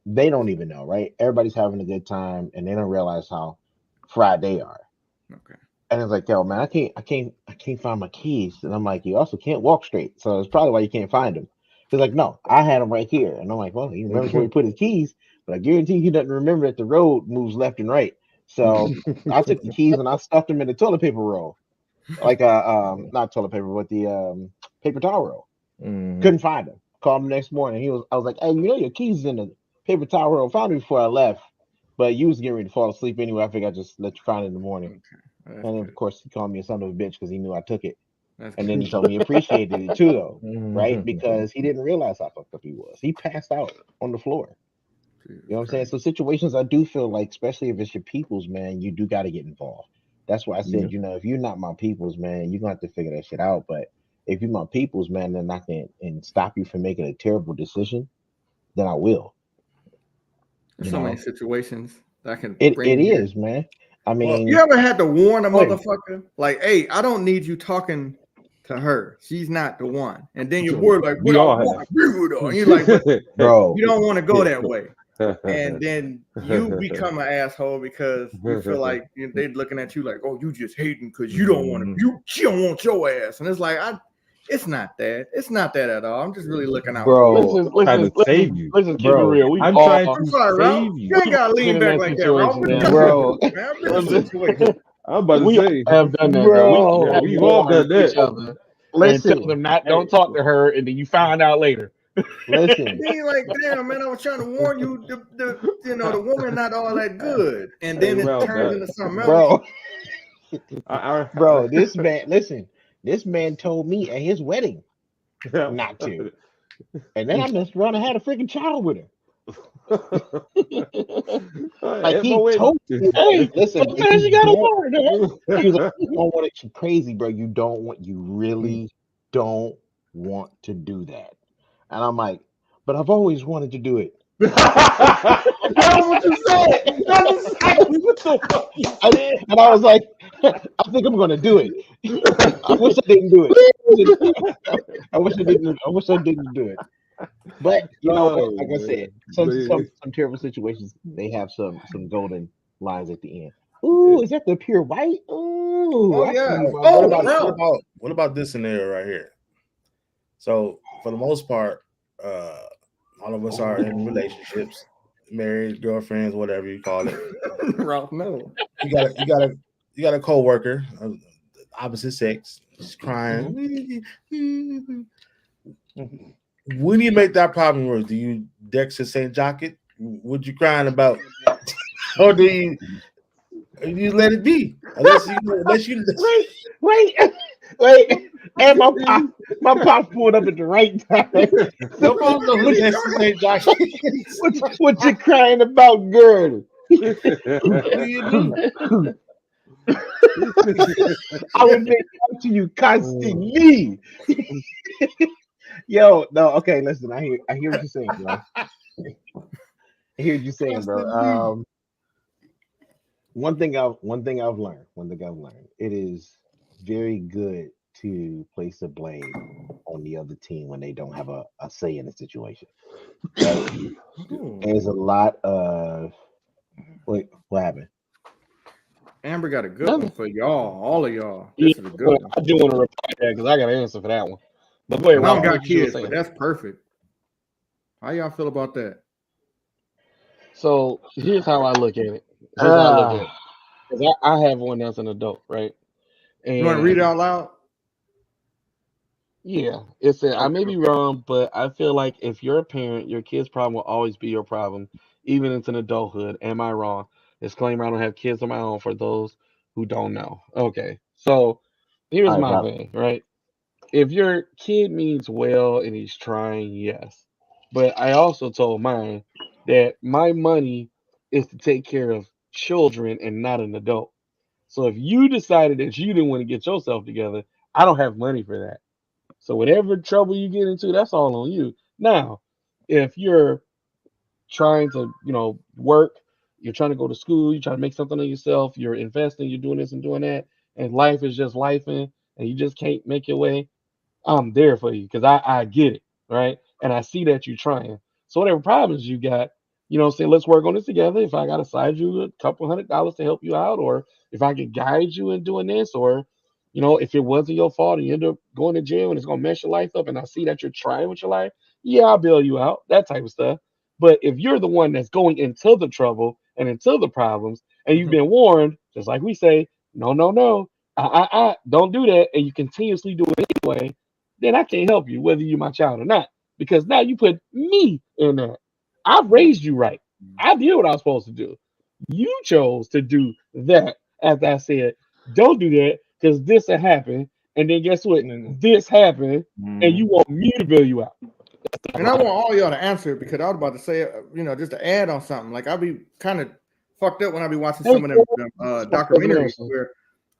they don't even know, right? Everybody's having a good time, and they don't realize how fried they are. Okay. And it's like, yo, man, I can't find my keys. And I'm like, you also can't walk straight, so it's probably why you can't find them. He's like, no, I had them right here. And I'm like, well, he remembers where he put his keys, but I guarantee he doesn't remember that the road moves left and right. So I took the keys and I stuffed them in the toilet paper roll, like not toilet paper, but the paper towel roll. Mhm. Couldn't find him. Called him next morning. I was like, hey, your keys is in the paper towel roll. Found me before I left, but you was getting ready to fall asleep anyway. I figured I just let you find it in the morning. Okay. That's And then, of good. course, he called me a son of a bitch because he knew I took it. That's And then good. he told me he appreciated it too, though, right? Mhm. Because he didn't realize how fucked up he was. He passed out on the floor. You Jesus know what I'm saying? Christ. So situations, I do feel like, especially if it's your people's, man, you do got to get involved. That's why I Yeah. said, if you're not my people's, man, you're gonna have to figure that shit out. But if you're my people's, man, then I can and stop you from making a terrible decision, then I will. There's You so many know, situations that I can it bring here. is, man. I Well, You mean, ever had to warn a go ahead. motherfucker like, "Hey, I don't need you talking to her. She's not the one." And then your So boy like, "But we I all want have. to be with her." And you're like, "But Bro, you don't want to go that way." And then you become an asshole because you feel like they're looking at you like, "Oh, you just hating because you don't want to. Mhm. She don't want your ass." And it's like, it's not that. It's not that at all. I'm just really looking out for you. let's bro, just let's Trying just to let's just save you. let's just keep it bro, real. We've I'm trying all I'm to sorry, Ralph. save You you. ain't gotta been lean in back that like that, Ralph. situation, But man. bro, man, I've been in situations. I'm about to We all say, have done that though. We all yeah, bro. have we've all warned done each that. other and tell Listen, them not don't Hey, talk to her, and then you find out later. listen, Then you're like, damn, man, I was trying to warn you. The woman not all that good, and hey, then it Ralph, turns that into something else. bro, I, bro. This man told me at his wedding not to, and then I messed around and had a freaking child with her. Like at my he wedding. told me, Hey, listen, if sometimes you you gotta don't, warn her. he was like, you don't want it crazy, bro. You really don't want to do that. And I'm like, but I've always wanted to do it. That's what you said. That's exactly what the fuck you said. And I was like, I think I'm gonna do it. I wish I didn't do it. I wish I didn't. I wish I didn't do it. But you know what? Oh Like I said, man. some terrible situations. They have some golden lines at the end. Ooh, is that the pure white? Ooh, Oh I see yeah. you, my what Oh, about brother. what Ralph. about what about this scenario right here? So for the most part, uh, all of us are in relationships, married, girlfriends, whatever you call it. Ralph, no. You got a you got a coworker of the opposite sex. She's crying. When you make that problem worse, do you Dexter St. Jock it? What you crying about? Or do you let it be? Wait, wait, wait. And my pop pulled up at the right time. So Nobody know who what, Dexter St. Jock is. what you crying about, girl? What do you do? I will make love to you constantly. Yo, no, okay, listen, I hear what you're saying, bro. I hear what you're saying, bro. Constantly. One thing I've learned, it is very good to place the blame on the other team when they don't have a say in the situation. Right? Hmm. There's a lot of wait, What happened? Amber got a good one Nothing. for y'all, all of y'all. Yeah, This is a good but one. I do want to reply to that because I got an answer for that one. But go ahead, And I don't Robert. got What you were kids, but saying? that's perfect. How y'all feel about that? So here's how I look at it. Here's how I look at it. Ah, 'Cause I have one that's an adult, right? You want to read it And out loud? yeah, it's a, I Okay. may be wrong, but I feel like if you're a parent, your kid's problem will always be your problem, even into adulthood. Am I wrong? Disclaimer: I don't have kids of my own. For those who don't know, okay. So all here's right, my Bob. thing, right? If your kid means well and he's trying, yes. But I also told mine that my money is to take care of children and not an adult. So if you decided that you didn't want to get yourself together, I don't have money for that. So whatever trouble you get into, that's all on you. Now, if you're trying to, work, you're trying to go to school, you're trying to make something of yourself, you're investing, you're doing this and doing that, and life is just life and you just can't make your way, I'm there for you because I get it, right? And I see that you're trying. So whatever problems you got, say let's work on this together. If I gotta side you a couple $100 to help you out, or if I can guide you in doing this, or if it wasn't your fault and you end up going to jail and it's gonna mess your life up, and I see that you're trying with your life, yeah, I'll bail you out, that type of stuff. But if you're the one that's going into the trouble and into the problems, and you've Mhm. been warned, just like we say, no, no, no, don't do that, and you continuously do it anyway, then I can't help you, whether you're my child or not, because now you put me in that. I raised you right. I did what I was supposed to do. You chose to do that after I said, don't do that because this will happen. And then guess what? This happened, and you want me to bail you out. And I want all y'all to answer it because I was about to say, just to add on something. Like I'll be kind of fucked up when I be watching Hey, some of them documentaries Corey, where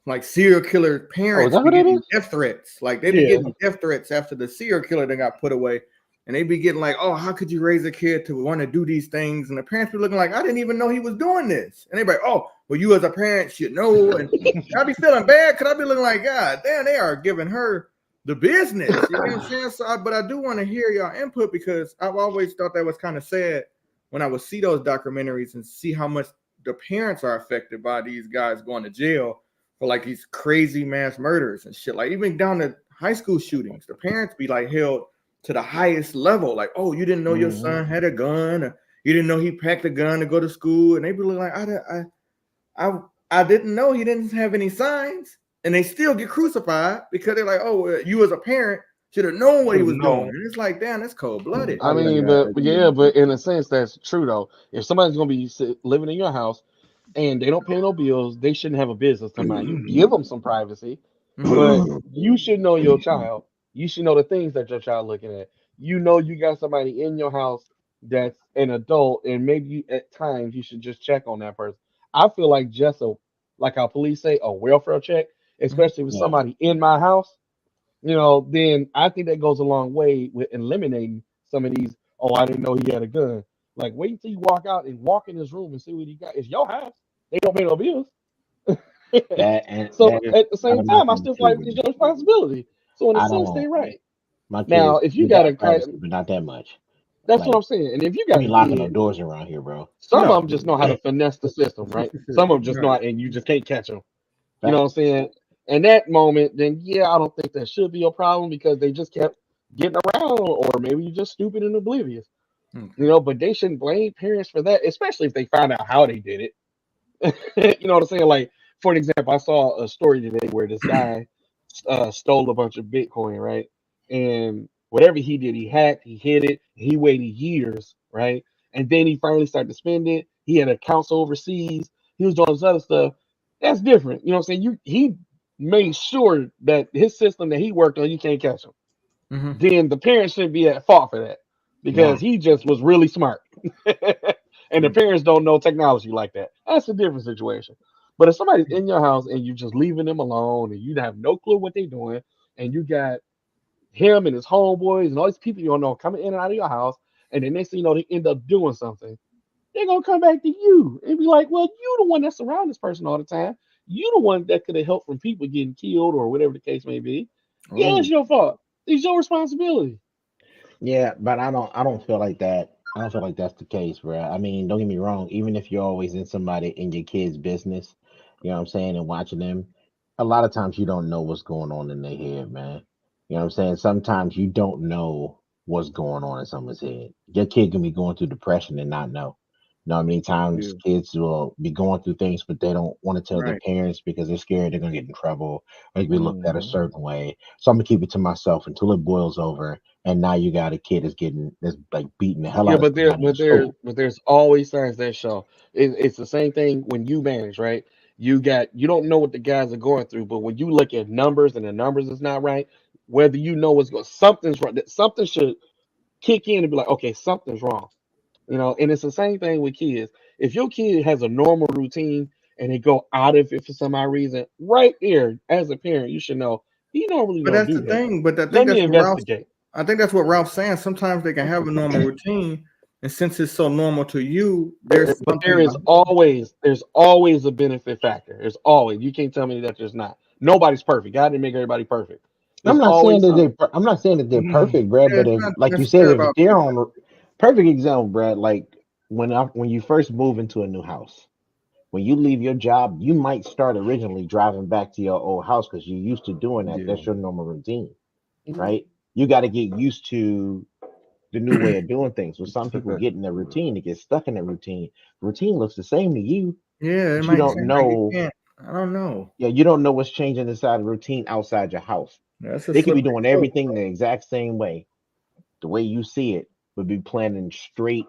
like serial killer Oh, is parents that be what it getting is? death threats. Like they be yeah. getting death threats after the serial killer that got put away. And they be getting like, oh, how could you raise a kid to want to do these things? And the parents be looking like, I didn't even know he was doing this. And they be like, oh, well, you as a parent should know. And I be feeling bad because I be looking like, God damn, they are giving her the business. You know what I'm saying? So, but I do want to hear y'all input because I've always thought that was kind of sad when I would see those documentaries and see how much the parents are affected by these guys going to jail for like these crazy mass murders and shit. Like even down to high school shootings, the parents be like held to the highest level. Like, oh, you didn't know your son had a gun, or you didn't know he packed a gun to go to school, and they be like, I didn't know he didn't have any signs, and they still get crucified because they're like, oh, well, you as a parent should have known what he Should have was doing, known. and it's like, damn, that's cold blooded. I mean, but in a sense, that's true though. If somebody's gonna be living in your house and they don't pay no bills, they shouldn't have a business to mind. You give them some privacy, but you should know your child. You should know the things that your child looking at. You got somebody in your house that's an adult, and maybe at times you should just check on that person. I feel like just like how police say, a welfare check, especially with Yeah. somebody in my house. Then I think that goes a long way with eliminating some of these. Oh, I didn't know he had a gun. Like, wait until you walk out and walk in his room and see what he got. It's your house. They don't pay no bills. That and So that is at the out same of my time, I still feel too, like it's man. your responsibility. So in a I sense, don't. they right. My Now, kids, if you they got a got kind, privacy, but not that much. that's what Like I'm saying. And if you I got be a locking no kid, doors around here, bro. some of No, them just know how to finesse the system, right? Some of them just know, right. and you just can't catch them. You know what I'm Facts. saying? In that moment, then yeah, I don't think that should be a problem because they just kept getting around, or maybe you're just stupid and oblivious. Okay. But they shouldn't blame parents for that, especially if they find out how they did it. You know what I'm saying? Like, for an example, I saw a story today where this guy stole a bunch of Bitcoin, right? And whatever he did, he hacked, he hid it, he waited years, right? And then he finally started to spend it. He had accounts overseas. He was doing this other stuff. That's different. You know what I'm saying? He made sure that his system that he worked on, you can't catch him. Mm-hmm. Then the parents shouldn't be at fault for that Nah. because he just was really smart. And the parents don't know technology like that. That's a different situation. But if somebody's in your house and you're just leaving them alone and you have no clue what they're doing, and you got him and his homeboys and all these people you don't know coming in and out of your house, and the next thing you know, they end up doing something, they're gonna come back to you and be like, well, you the one that's around this person all the time. You the one that could have helped from people getting killed or whatever the case may be. Yeah, it's Oh, your fault. It's your responsibility. Yeah, but I don't feel like that. I don't feel like that's the case, bro. I mean, don't get me wrong. Even if you're always in somebody in your kid's business, you know what I'm saying, and watching them, a lot of times you don't know what's going on in their head, man. You know what I'm saying? Sometimes you don't know what's going on in someone's head. Your kid can be going through depression and not know. You know how many times Yeah. kids will be going through things, but they don't want to tell their Right. parents because they're scared they're gonna get in trouble or be looked at a Mhm. certain way. So I'm gonna keep it to myself until it boils over and now you got a kid that's like beating the hell Yeah, out of but somebody in school. there's always signs that show. It's the same thing when you manage, right? You don't know what the guys are going through, but when you look at numbers and the numbers is not right, whether you know what's going, something's wrong. Something should kick in and be like, okay, something's wrong. And it's the same thing with kids. If your kid has a normal routine and they go out of it for some odd reason, right there, as a parent, you should know he normally But don't that's do the that. thing. But I think Let me that's what Ralph. investigate. I think that's what Ralph's saying. Sometimes they can have a normal routine, and since it's so normal to you, there's But there something is behind. always a benefit factor. There's always, you can't tell me that there's not. Nobody's perfect. God didn't make everybody perfect. There's always something. I'm not saying that they're Mhm. perfect, Brad. Yeah, But it's if, not like you said, necessarily if about they're being on perfect example, Brad, like when you first move into a new house, when you leave your job, you might start originally driving back to your old house because you're used to doing that. Yeah. That's your normal routine, Mhm. right? You got to get used to the new way of doing things. When some people Okay. get in their routine, they get stuck in their routine. Routine looks the same to you, Yeah, it but you might don't seem like you know. can't. I don't know. Yeah, you don't know what's changing inside the routine outside your house. That's a They could be slippery doing slope. everything the exact same way, the way you see it, but be planning straight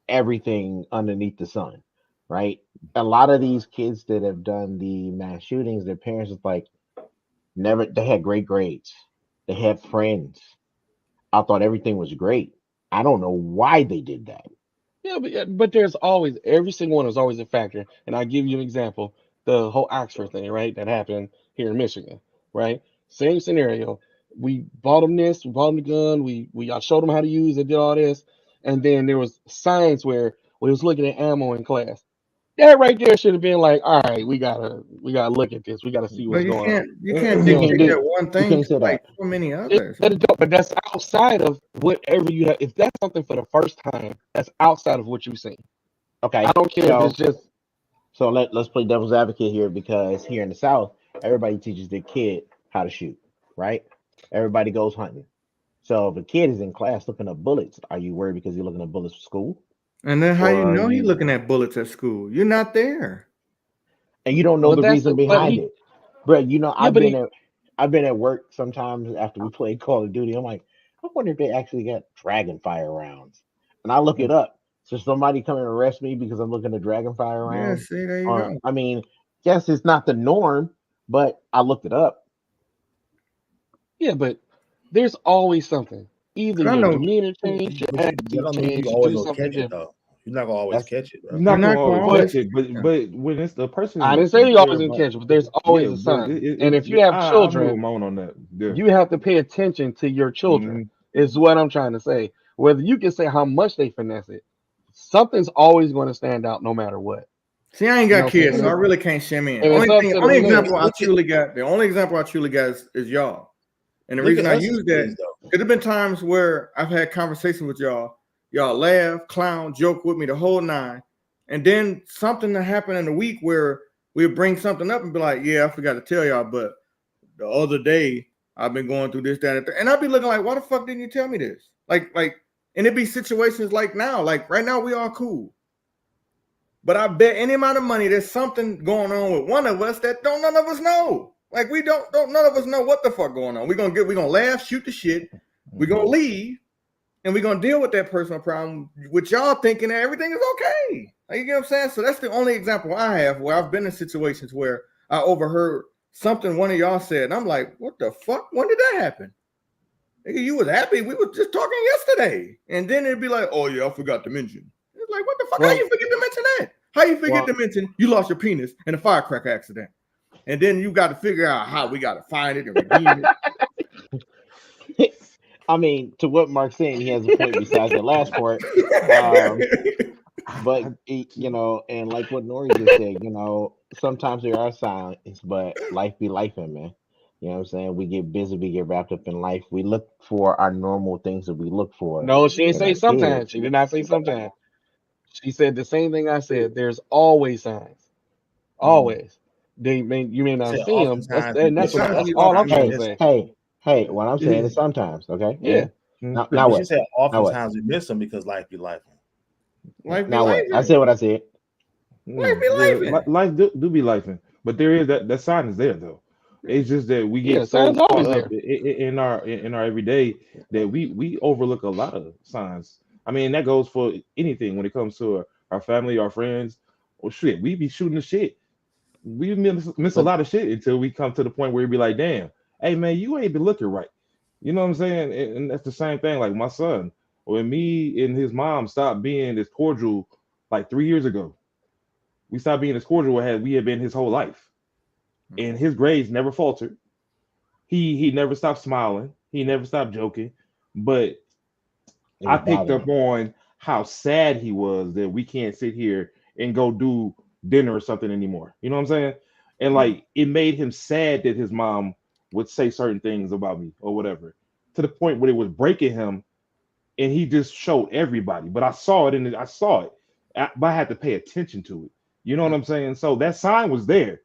everything underneath the sun, right? A lot of these kids that have done the mass shootings, their parents is like never. They had great grades, they had friends. I thought everything was great. I don't know why they did that. Yeah, but there's always, every single one is always a factor. And I'll give you an example. The whole Oxford thing, right? That happened here in Michigan, right? Same scenario. We bought them this, we bought them the gun, we showed them how to use it, did all this, and then there was signs where we was looking at ammo in class. That right there should have been like, all right, we gotta look at this. We gotta see But what's going on. you can't You You know, can't dictate do. that one You thing can't to say like that. so many others. but that's outside of whatever you have. If that's something for the first time, that's outside of what you've seen. I Okay, don't care if it's so just. let's play devil's advocate here because here in the South, everybody teaches their kid how to shoot, right? Everybody goes hunting. So if a kid is in class looking up bullets, are you worried because you're looking up bullets for school, And then how or you are know he you? looking at bullets at school? You're not there. And you don't know But the that's reason the but behind he it, bro. You know, yeah, but he I've been at work sometimes after we played Call of Duty. I'm like, I wonder if they actually got Dragonfire rounds, and I look it up. So somebody come and arrest me because I'm looking at Dragonfire Yeah, rounds, see, there you or go. I mean, yes, it's not the norm, but I looked it up. yeah, but there's always something. Either 'Cause I your know demeanor changed, your But that attitude don't mean you changed, you always do gonna something catch it different. though. You're not gonna always That's catch it, You're bro. you're not gonna not gonna always But always. catch it, Yeah. but when it's the I person didn't say you there, always gonna like, catch it, but there's yeah, always a but sign. And if you have I feel children, Ramon on that. Yeah. you have to pay attention to your children, Mm-hmm. is what I'm trying to say. Whether you can say how much they finesse it, something's always going to stand out no matter what. See, I ain't You know got what I'm saying? kids, so I really can't shim in. And it's up to the Only parents. example I truly got, the only example I truly got is y'all. And the Look reason at I us as use that, kids though. because there's been times where I've had conversations with y'all. Y'all laugh, clown, joke with me the whole nine. And then something that happened in the week where we'll bring something up and be like, yeah, I forgot to tell y'all, but the other day I've been going through this, that, and I'll be looking like, why the fuck didn't you tell me this? And it'd be situations like now, like right now we all cool. But I bet any amount of money there's something going on with one of us that don't none of us know. Like we don't none of us know what the fuck going on. We're gonna laugh, shoot the shit, we're gonna Mm-hmm. leave, and we're gonna deal with that personal problem with y'all thinking that everything is okay. Like, you get what I'm saying? So that's the only example I have where I've been in situations where I overheard something one of y'all said, and I'm like, what the fuck? When did that happen? Nigga, you was happy. We were just talking yesterday. And then it'd be like, oh yeah, I forgot to mention. It's like, what the fuck? How Well, you forget to mention that? How you forget well, to mention you lost your penis in a firecracker accident? And then you got to figure out how we got to find it and redeem it. I mean, to what Mark's saying, he has a point besides the last part. Um, but and like what Nori just said, sometimes there are signs, but life be life, man. You know what I'm saying? We get busy, we get wrapped up in life. We look for our normal things that we look for No, she didn't in say our kids. sometimes. She did not say sometimes. She said the same thing I said. There's always signs. Mm. Always. You may You not said see them. oftentimes you But miss them. That's sometimes you all I'm trying to often Hey, say. hey, what I'm saying is Yeah. sometimes, okay? Yeah. And now, But now she what? said Now what? oftentimes we miss them because life be life. life be Now life. what? I said what I said. Life be Yeah, life. life do be life, but there is that sign is there though. It's just that we Yeah, get the so sign's caught always up there. in our everyday that we overlook a lot of signs. I mean, that goes for anything when it comes to our family, our friends. Or shit, we be shooting the shit. We miss a But lot of shit until we come to the point where we be like, damn, hey man, you ain't been looking right. You know what I'm saying? And that's the same thing. Like my son, when me and his mom stopped being this cordial like 3 years ago. We stopped being as cordial as we had been his whole life. And his grades never faltered. He never stopped smiling. He never stopped joking. But it I was picked bothering up him. on how sad he was that we can't sit here and go do dinner or something anymore. You know what I'm saying? And Mm. like it made him sad that his mom would say certain things about me or whatever, to the point where it was breaking him, and he just showed everybody. But I saw it, and I saw it, but I had to pay attention to it. You know what I'm saying? So that sign was there.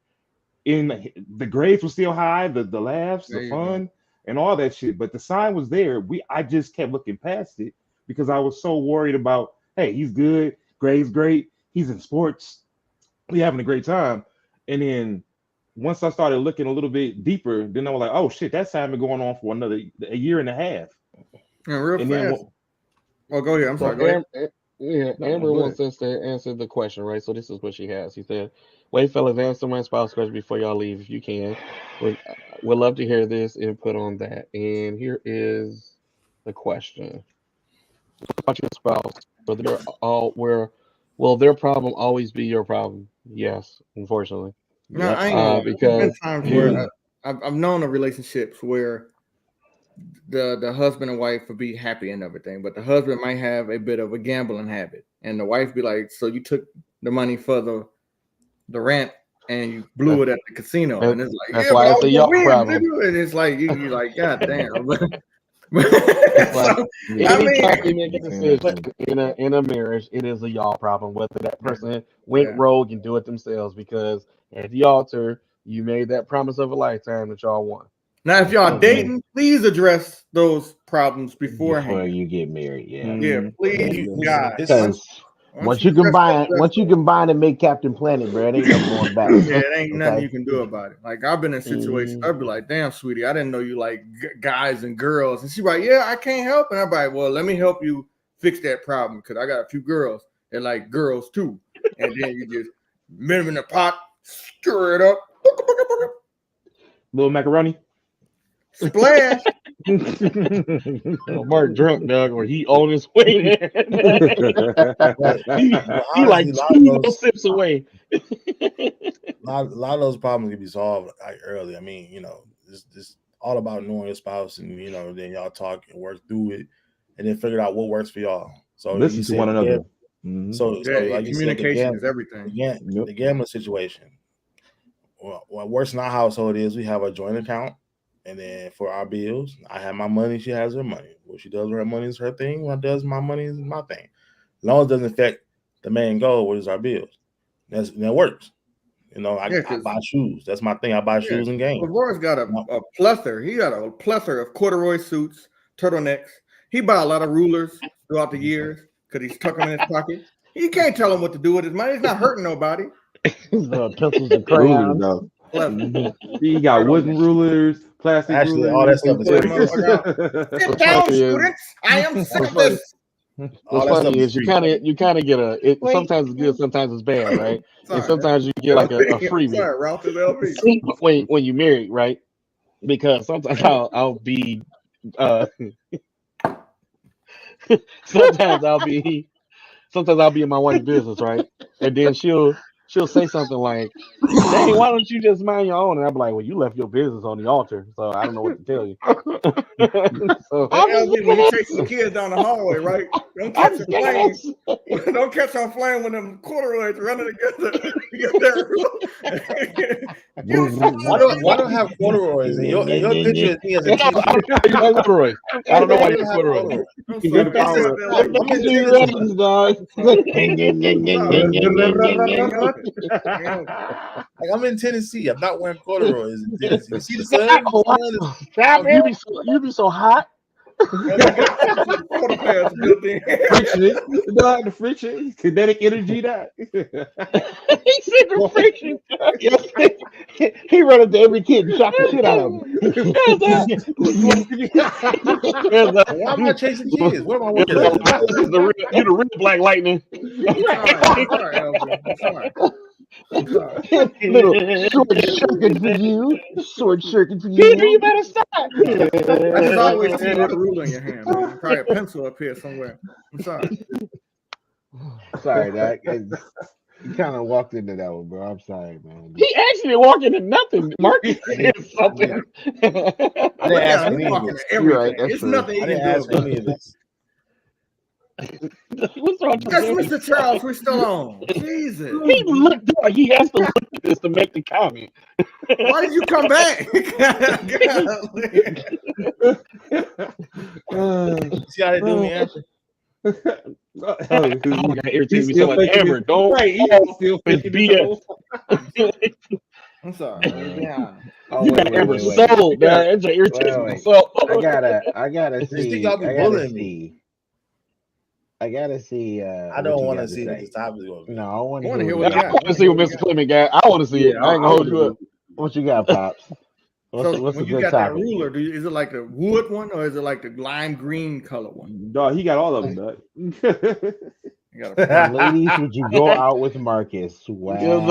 In the grades were still high, the laughs, the There you go. fun, and all that shit. But the sign was there. I just kept looking past it because I was so worried about, hey, he's good, grades great, he's in sports, we having a great time. And then once I started looking a little bit deeper, then I was like, oh shit, that's been going on for a year and a half. And real And then fast. Oh, go ahead. I'm So sorry. Go ahead. Yeah, no, Amber go ahead. wants us to answer the question, right? So this is what she has. She said, "Wait, fellas, answer my spouse question before y'all leave, if you can. We'd, we'd love to hear this input on that." And here is the question: about your spouse, will their problem always be your problem? Yes, unfortunately, No, Yep. I ain't gonna lie. There's been because times where you, I've known of relationships where the husband and wife would be happy and everything, but the husband might have a bit of a gambling habit, and the wife be like, "So you took the money for the rent and you blew that's, it at the casino," and it's like, that's "Yeah, but why I it's was a gonna y'all win, problem. nigga," and it's like you like, "God damn." It's like So I Yeah. mean, anytime you make a I've seen that decision but too. in a marriage, it is a y'all problem. Whether that yeah, person went yeah. rogue and do it themselves, because at the altar you made that promise of a lifetime that y'all won. Now, if y'all hmm dating, please address those problems Before beforehand. you get married, yeah. Yeah, Mm, please, You, God. it's Once Because once you address once you those, combine and make Captain Planet, bro, it ain't never going back. yeah, it ain't nothing Okay. you can do about it. Like I've been in situations, Mm, I'd be like, "Damn, sweetie, I didn't know you like guys and girls," and she's like, "Yeah, I can't help," and I'm like, "Well, let me help you fix that problem because I got a few girls that like girls too," and then you just put them in the pot, stir it up, little macaroni. splash. Mark drunk, dog, or he on his way there. but he but he like honestly, two little sips away. a lot of those problems can be solved like early. I mean, it's all about knowing your spouse, and then y'all talk and work through it, and then figure out what works for y'all. So you Listen to said one the another. Hmm. Yeah, like you said communication is everything. Yep. the gambling situation. Well, what works in our household is we have a joint account, and then for our bills, I have my money, she has her money. What she does with her money is her thing. What does my money is my thing. As long as it doesn't affect the main goal, which is our bills. That works. Yeah, I because buy shoes. That's my thing. I buy yeah, shoes and games. Lavar's got No, a plethora. He got a plethora of corduroy suits, turtlenecks. He buy a lot of rulers throughout the years because he's tucking them in his pocket. You can't tell him what to do with his money. He's not hurting nobody. Pencils and Rulers, crayons. though. Plethora. Hmm. He got wooden Turtlenecks. rulers, plastic actually, all rulers. that Hey, stuff is Pull that free. motherfucker out. Sit what's down, funny is students. I am sick what's of funny this. what's All that stuff funny is is free. you kind of get Wait. sometimes it's good, sometimes it's bad, right? And Sorry, man. sometimes you get like a LB. I'm freebie sorry, Ralph is LB. when you married, right? Because sometimes I'll be uh sometimes I'll be sometimes I'll be in my wife's business, right? And then she'll say something like, "Dang, why don't you just mind your own?" And I'll be like, "Well, you left your business on the altar, so I don't know what to tell you." so Hey, I was LB, when looking you at chasing the kids down the hallway, right? Don't I catch was a looking flame. at Don't catch on flame when them corduroys running together. You got that rule? Why don't I have corduroys? And your picture is me as a I kid. don't know why you like corduroys. I don't know why Why you do like I have corduroys. corduroys? I'm He's sorry. in power. I'm in Tennessee Tennessee. Reds, dog. Like I'm in Tennessee. I'm not wearing corduroys in Tennessee. You see the sun? Oh, The sun is wow. out here. You be so hot. Quarter pads built in. Friction, the friction, kinetic energy. That He said the friction. He run up to every kid and shock the shit out of him. Why am I chasing kids? What am I working You at? the real Black Lightning. I'm sorry, LB. I'm sorry. I'm sorry. Little short circuit for you. Short circuit for Peter, you you. better stop. I just always see you got a ruler in your hand, man. Probably a pencil up here somewhere. I'm sorry. Sorry, Doc. You kind of walked into that one, bro. I'm sorry, man. He actually walked into nothing. Marcus did something. I didn't ask for He's any of walking this. to You're right, everything. that's It's true. nothing I he didn't can ask for do. any of this. What's wrong with That's him? Mr. Charles. We're still on. Jesus. He looked like he has to look at this to make the comment. Why did you come back? See how they do me after? Oh, God, irritated He's me so still much. faking Amber, it. don't Right, he's still it's faking it. BS. I'm sorry. Yeah. Oh, You wait, got wait, Amber wait, wait. sold, man. It's an irritation Wait, my wait. soul. I gotta Just think see. y'all be I gotta bullying me. see. I gotta see. I what don't you want got to see what say. this topic is going to be. No, I want I to want to hear hear what what you you I got. got. want to see what Mr. Clement got. I want to see it. I ain't gonna hold you up. What you got, pops? So What's a when you good got topic? that ruler, is it like the wood one or is it like the lime green color one? Dog, he got all of them, dog. You got a Ladies, would you go out with Marcus? What's up,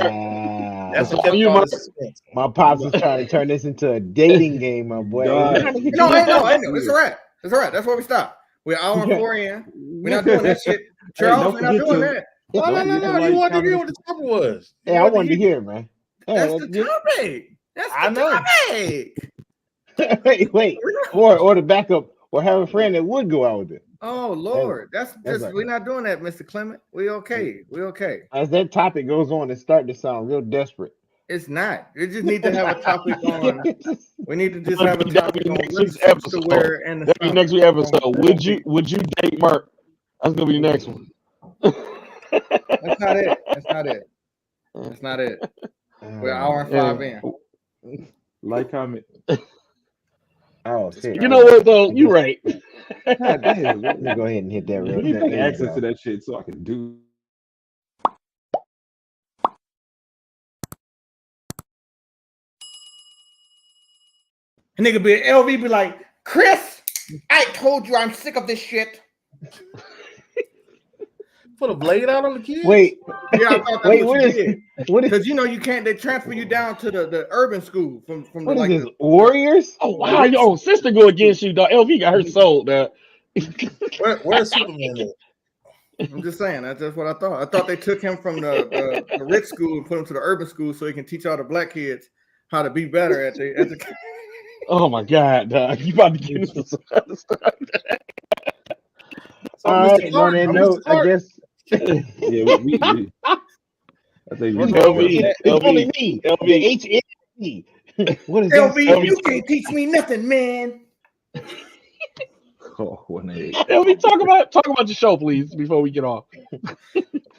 man? That's Wow. what kept You, all Mark. this suspense. My pops is trying to turn this into a dating game, my boy. Dog. No, I know. It's all right. It's all right. That's where we stop. We're hour and 4 in. We're not doing that shit. Charles, don't we're not forget doing to- that. No. Don't You like, wanted to comment, hear what the topic was. You Yeah, I wanted wanted to hear it, man. Yeah, That's let's the get- topic. That's I the know. topic. wait. Or the backup, or have a friend that would go out with it. Oh Lord, that's just right. we're not doing that, Mr. Clement. We okay. We okay. As that topic goes on, it starting to sound real desperate. It's not. We just need to have a topic on. We need to just have a That'll topic be on next what week's suits to episode. wear and the That'll be stuff. next week's episode. Would you date Mark? That's gonna be the next one. That's not it. That's not it. That's not it. We're an hour and 5 in. like, comment. Oh shit! You know what though? You right. God damn, Let me go ahead and hit that real Give me quick. There you access go. to that shit so I can do. A nigga be LV be like, Chris, I told you I'm sick of this shit. Put a blade out on the kids? Wait, Yeah, I thought that's wait. what What you is? did. What is? Because you know you can't. They transfer you down to the urban school from the What is like. this? Warriors? Oh wow, yo, sister go against you, dog. LV got her sold, dog. Where's Superman at? I'm just saying that's what I thought. I thought they took him from the rich school and put him to the urban school so he can teach all the black kids how to be better at the. Oh my god, dog. You about to get into some other stuff. So, All Mr. right. On Clark, that I'm note, Mr. Clark. I guess Yeah, we I think we LV, it's only LV, me. LV. The HNC. What is that? LV, you can't teach me nothing, man. Oh, 1-8. LV, talk about your show, please, before we get off.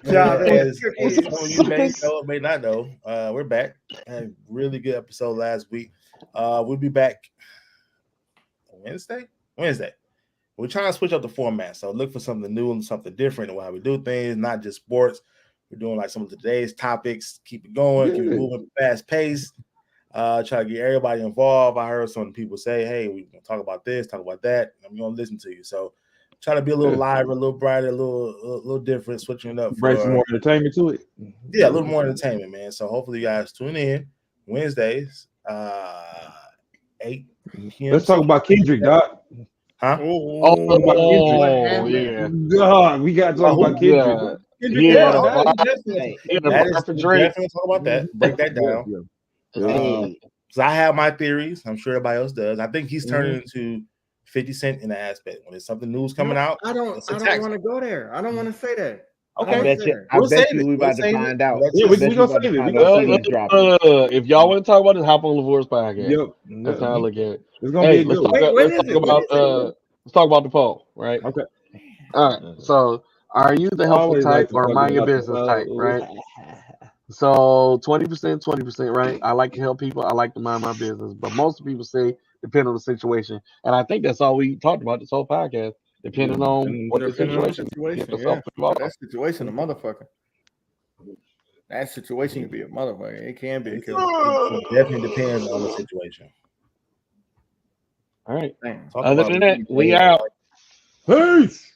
Yeah, as It's some of you may know or may not know, we're back. Had a really good episode last week. We'll be back Wednesday. We're trying to switch up the format, so look for something new and something different in how we do things, not just sports. We're doing like some of today's topics, keep it going, keep it moving fast paced. Try to get everybody involved. I heard some people say, hey, we can talk about this, talk about that. I'm gonna listen to you. So try to be a little lighter, a little brighter, a little different, switching it up. Bring some more entertainment to it. Yeah, a little more entertainment, man. So hopefully you guys tune in Wednesdays, 8 p.m. Let's talk about Kendrick, dog. Huh? Oh, yeah. God, we got to talk about Kendrick. Yeah, Definitely talk about that. Break that down. Because I have my theories. I'm sure everybody else does. I think he's turning into 50 Cent in the aspect. When there's something news coming out, I don't want to go there. I don't want to say that. Okay. I bet you. Sure. I We'll bet save you it. we We'll about to save it. find out. Let's Yeah, I we bet just you gonna about to save it. We find gonna out save CD's it. dropping. If y'all want to talk about this, hop on Lavor's podcast. Yep. That's how I look at it. It's gonna Hey, be a good one. Wait, what let's is talk it? What about is it? let's talk about the poll, right? Okay. All right. So, are you the I helpful always type like to or talk mind your about the business type, right? So 20%, right? I like to help people. I like to mind my business, but most people say depend on the situation, and I think that's all we talked about this whole podcast. Depending on what the Depending on the situation. situation, That's yeah. all involved. That situation, a motherfucker. That situation can be a motherfucker. It can be a killer. It definitely depends on the situation. All right. Damn. Talk Other about than it. that, we out. Peace.